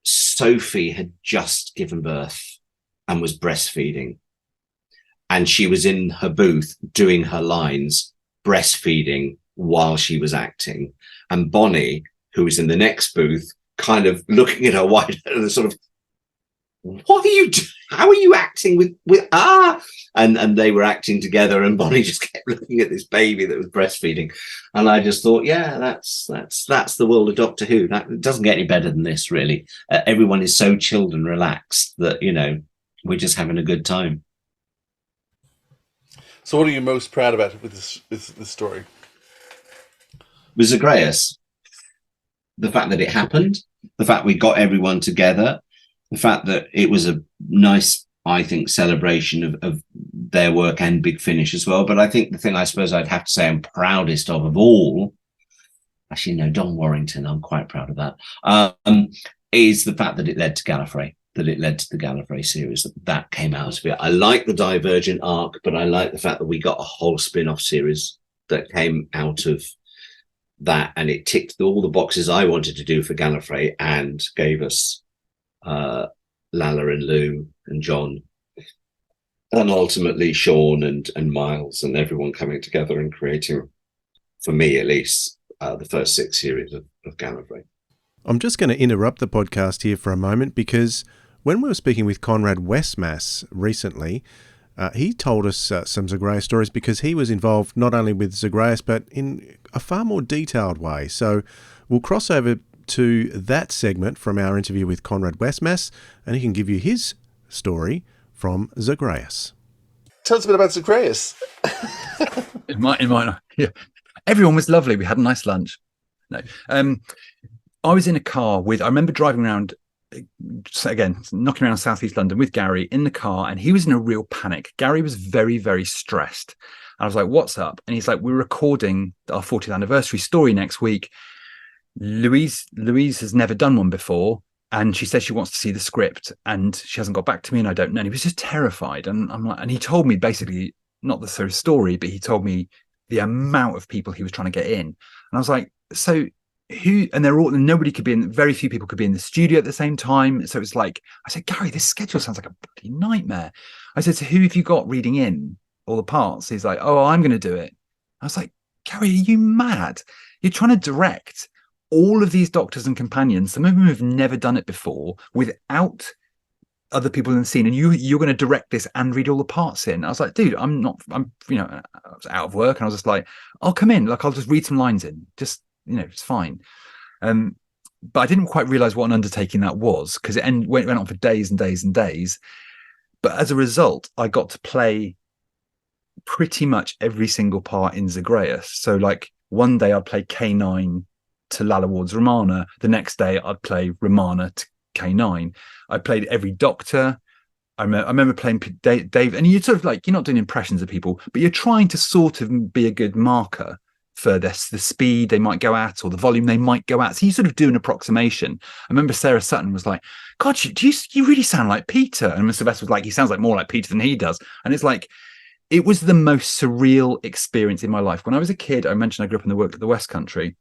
Sophie had just given birth and was breastfeeding, and she was in her booth doing her lines, breastfeeding while she was acting, and Bonnie, who was in the next booth, kind of looking at her wide and sort of, what are you doing? How are you acting with and they were acting together, and Bonnie just kept looking at this baby that was breastfeeding, and I just thought, yeah, that's the world of Doctor Who. That doesn't get any better than this, really. Everyone is so chilled and relaxed that, you know, we're just having a good time. So what are you most proud about with this story? With Zagreus, the fact that it happened, the fact we got everyone together, the fact that it was a nice, I think, celebration of their work and Big Finish as well. But I think the thing I suppose I'd have to say I'm proudest of all, actually, no, Don Warrington, I'm quite proud of that, is the fact that it led to Gallifrey, that it led to the Gallifrey series, that came out of it. I like the Divergent arc, but I like the fact that we got a whole spin-off series that came out of that, and it ticked all the boxes I wanted to do for Gallifrey and gave us Lalla and Lou and John, and ultimately Sean and Miles and everyone coming together and creating, for me at least, the first 6 series of Gallifrey. I'm just going to interrupt the podcast here for a moment, because when we were speaking with Conrad Westmass recently, he told us some Zagreus stories, because he was involved not only with Zagreus but in a far more detailed way. So we'll cross over to that segment from our interview with Conrad Westmass, and he can give you his story from Zagreus. Tell us a bit about Zagreus. It might not. Yeah. Everyone was lovely. We had a nice lunch. No, I was in a car I remember driving around, again, knocking around Southeast London with Gary in the car, and he was in a real panic. Gary was very, very stressed. And I was like, what's up? And he's like, we're recording our 40th anniversary story next week. Louise has never done one before, and she says she wants to see the script, and she hasn't got back to me, and I don't know. And he was just terrified. And I'm like, and he told me basically not the sort of story, but he told me the amount of people he was trying to get in. And I was like, so who? And nobody could be in. Very few people could be in the studio at the same time. So it's like, I said, Gary, this schedule sounds like a bloody nightmare. I said, so who have you got reading in all the parts? He's like, oh, I'm going to do it. I was like, Gary, are you mad? You're trying to direct all of these doctors and companions, some of them have never done it before, without other people in the scene, and you're going to direct this and read all the parts in. I was like, dude, I was out of work, and I was just like, I'll come in, like I'll just read some lines in, just, it's fine. but I didn't quite realize what an undertaking that was, because it went on for days and days and days. But as a result, I got to play pretty much every single part in Zagreus. So like one day I'd play K9 to Lalla Ward's Romana. The next day I'd play Romana to K9. I played every Doctor. I remember playing Dave, and you're sort of like, you're not doing impressions of people, but you're trying to sort of be a good marker for this, the speed they might go at or the volume they might go at. So you sort of do an approximation. I remember Sarah Sutton was like, God, you really sound like Peter. And Sylvester was like, he sounds like more like Peter than he does. And it's like, it was the most surreal experience in my life. When I was a kid, I mentioned I grew up in the West Country.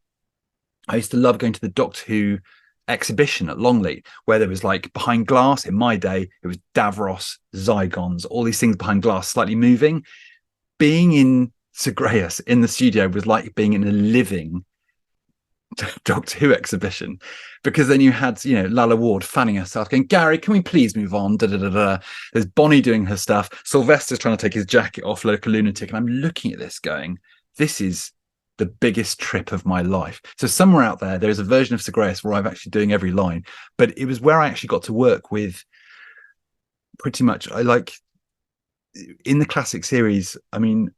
I used to love going to the Doctor Who exhibition at Longley, where there was like behind glass. In my day, it was Davros, Zygons, all these things behind glass, slightly moving. Being in Zagreus in the studio was like being in a living Doctor Who exhibition, because then you had, you know, Lalla Ward fanning herself, going, Gary, can we please move on? Da, da, da, da. There's Bonnie doing her stuff. Sylvester's trying to take his jacket off like a lunatic. And I'm looking at this going, this is the biggest trip of my life. So somewhere out there's a version of Zagreus where I'm actually doing every line, but it was where I actually got to work with pretty much, in the classic series, I mean,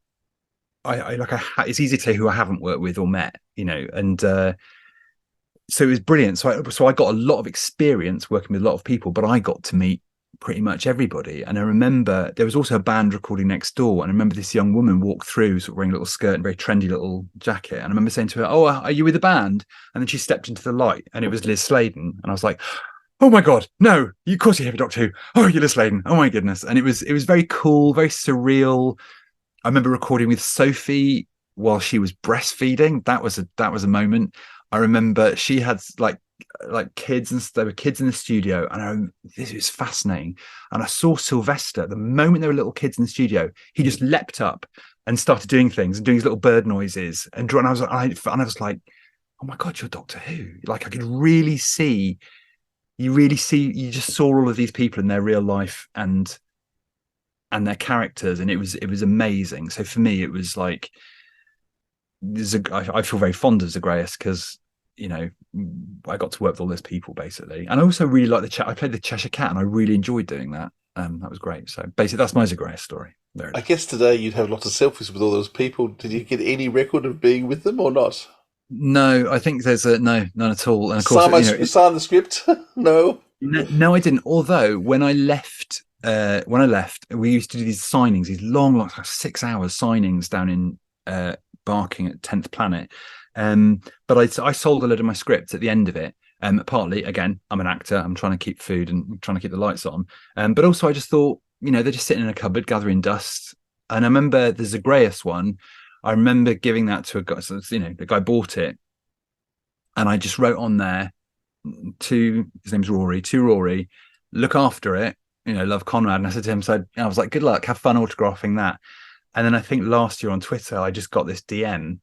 it's easy to say who I haven't worked with or met, you know, and so it was brilliant. So I got a lot of experience working with a lot of people, but I got to meet pretty much everybody. And I remember there was also a band recording next door, and I remember this young woman walked through, sort of wearing a little skirt and very trendy little jacket. And I remember saying to her, "Oh, are you with the band?" And then she stepped into the light, and it was Liz Sladen, and I was like, "Oh my God, no! Of course you have a Doctor Who. Oh, you're Liz Sladen. Oh my goodness!" And it was very cool, very surreal. I remember recording with Sophie while she was breastfeeding. That was a moment. I remember she had like kids, and there were kids in the studio, and this was fascinating. And I saw Sylvester the moment there were little kids in the studio. He just leapt up and started doing things and doing his little bird noises and I was like, oh my God, you're Doctor Who. Like I could really see. You just saw all of these people in their real life and their characters, and it was amazing. So for me, it was like, I feel very fond of Zagreus because, you know, I got to work with all those people basically, and I also really like I played the Cheshire Cat, and I really enjoyed doing that. That was great. So basically, that's my Zagreus story. There I guess today you'd have lots of selfies with all those people. Did you get any record of being with them or not? No, I think there's none at all. And of course, sign the script. No, I didn't. Although when I left, we used to do these signings, these long, like 6 hours signings down in Barking at 10th Planet. But I sold a load of my script at the end of it. Partly, again, I'm an actor. I'm trying to keep food and trying to keep the lights on. But also, I just thought, you know, they're just sitting in a cupboard gathering dust. And I remember the Zagreus one. I remember giving that to a guy. So, you know, the guy bought it, and I just wrote on there his name's Rory. To Rory, look after it. You know, love, Conrad. And I said to him, I was like, good luck, have fun autographing that. And then I think last year on Twitter, I just got this DM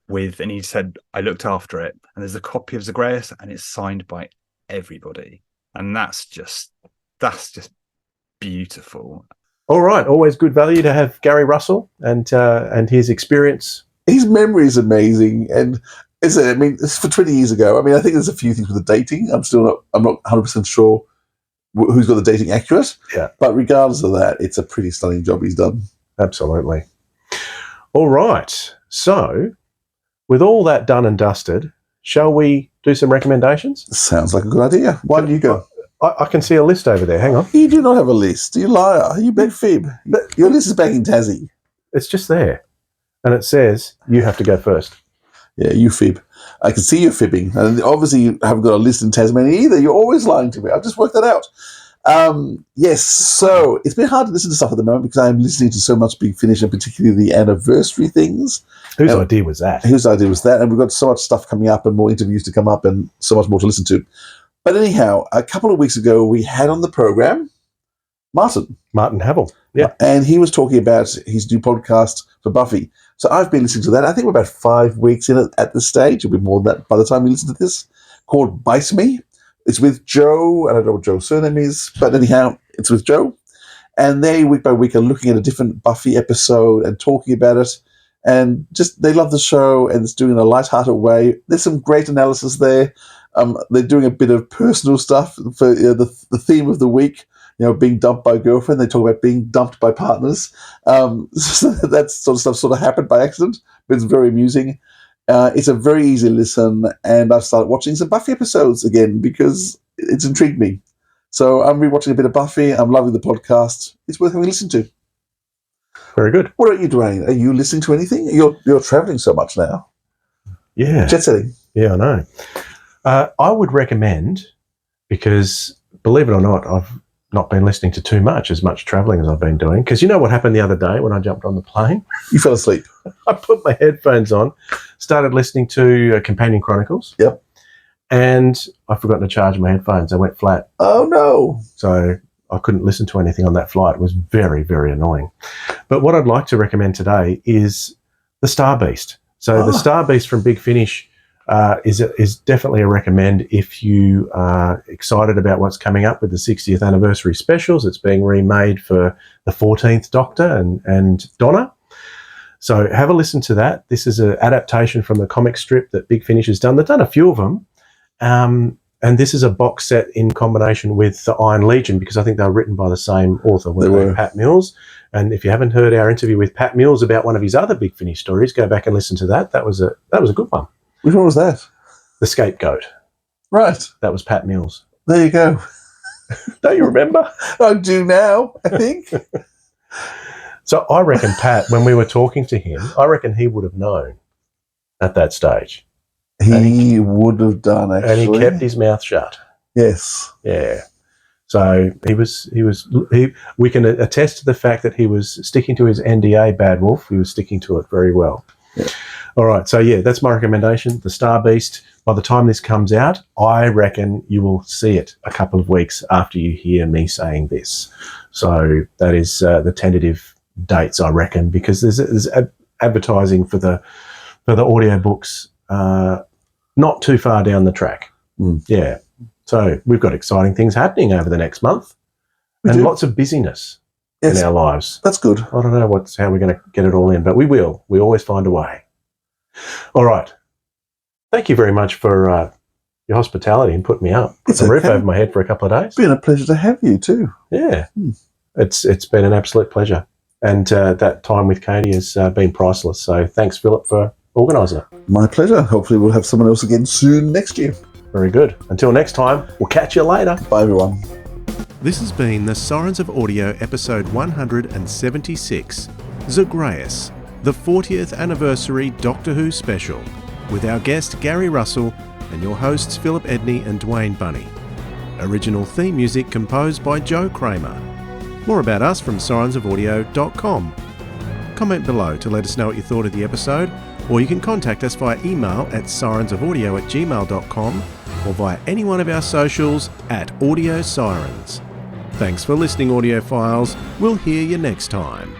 and he said, I looked after it, and there's a copy of Zagreus, and it's signed by everybody. And that's just beautiful. All right. Always good value to have Gary Russell and his experience. His memory is amazing. And I mean, it's for 20 years ago. I mean, I think there's a few things with the dating. I'm not 100% sure who's got the dating accurate. Yeah. But regardless of that, it's a pretty stunning job he's done. Absolutely. All right. So, with all that done and dusted, shall we do some recommendations? Sounds like a good idea. Why don't you go? I can see a list over there. Hang on. You do not have a list. You liar. You big fib. Your list is back in Tassie. It's just there. And it says you have to go first. Yeah, you fib. I can see you fibbing. And obviously you haven't got a list in Tasmania either. You're always lying to me. I've just worked that out. Yes, so it's been hard to listen to stuff at the moment because I'm listening to so much being finished, and particularly the anniversary things. Whose idea was that? And we've got so much stuff coming up and more interviews to come up and so much more to listen to. But anyhow, a couple of weeks ago, we had on the program Martin Havel. Yeah. And he was talking about his new podcast for Buffy. So I've been listening to that. I think we're about 5 weeks in it at this stage. It'll be more than that by the time we listen to this. Called Bite Me. It's with Joe. I don't know what Joe's surname is. But anyhow, it's with Joe. And they, week by week, are looking at a different Buffy episode and talking about it. And just, they love the show, and it's doing it in a lighthearted way. There's some great analysis there. They're doing a bit of personal stuff for the theme of the week. Being dumped by a girlfriend. They talk about being dumped by partners. So that sort of stuff sort of happened by accident, but it's very amusing. It's a very easy listen, and I've started watching some Buffy episodes again because it's intrigued me. So I'm rewatching a bit of Buffy. I'm loving the podcast. It's worth having a listen to. Very good. What about you, Dwayne? Are you listening to anything? You're travelling so much now. Yeah. Jet setting. Yeah, I know. I would recommend, because believe it or not, I've not been listening to too much travelling as I've been doing. Because you know what happened the other day when I jumped on the plane? You fell asleep. I put my headphones on, started listening to Companion Chronicles. Yep. And I forgot to charge my headphones. They went flat. Oh, no. So I couldn't listen to anything on that flight. It was very, very annoying. But what I'd like to recommend today is the Star Beast. So the Star Beast from Big Finish is definitely a recommend if you are excited about what's coming up with the 60th anniversary specials. It's being remade for the 14th Doctor and Donna. So have a listen to that. This is an adaptation from the comic strip that Big Finish has done. They've done a few of them. And this is a box set in combination with the Iron Legion, because I think they were written by the same author, Pat Mills. And if you haven't heard our interview with Pat Mills about one of his other Big Finish stories, go back and listen to that. That was a good one. Which one was that? The Scapegoat. Right. That was Pat Mills. There you go. Don't you remember? I do now, I think. So I reckon Pat, when we were talking to him, I reckon he would have known at that stage. He would have done, actually. And he kept his mouth shut. Yes. Yeah. So we can attest to the fact that he was sticking to his NDA, Bad Wolf. He was sticking to it very well. Yeah. All right. So, yeah, that's my recommendation, The Star Beast. By the time this comes out, I reckon you will see it a couple of weeks after you hear me saying this. So that is the tentative dates, I reckon, because there's advertising for the audiobooks not too far down the track. Yeah. So we've got exciting things happening over the next month and lots of busyness in our lives. That's good. I don't know how we're going to get it all in, but we will. We always find a way. All right. Thank you very much for your hospitality and putting me up. Put a roof over my head for a couple of days. It's been a pleasure to have you too. Yeah. It's been an absolute pleasure. And that time with Katy has been priceless. So thanks, Philip, for organising it. My pleasure. Hopefully we'll have someone else again soon next year. Very good. Until next time, we'll catch you later. Bye, everyone. This has been the Sirens of Audio episode 176, Zagreus, the 40th anniversary Doctor Who special, with our guest Gary Russell and your hosts Philip Edney and Dwayne Bunny. Original theme music composed by Joe Kramer. More about us from sirensofaudio.com. Comment below to let us know what you thought of the episode, or you can contact us via email at sirensofaudio@gmail.com or via any one of our socials @AudioSirens. Thanks for listening, audiophiles. We'll hear you next time.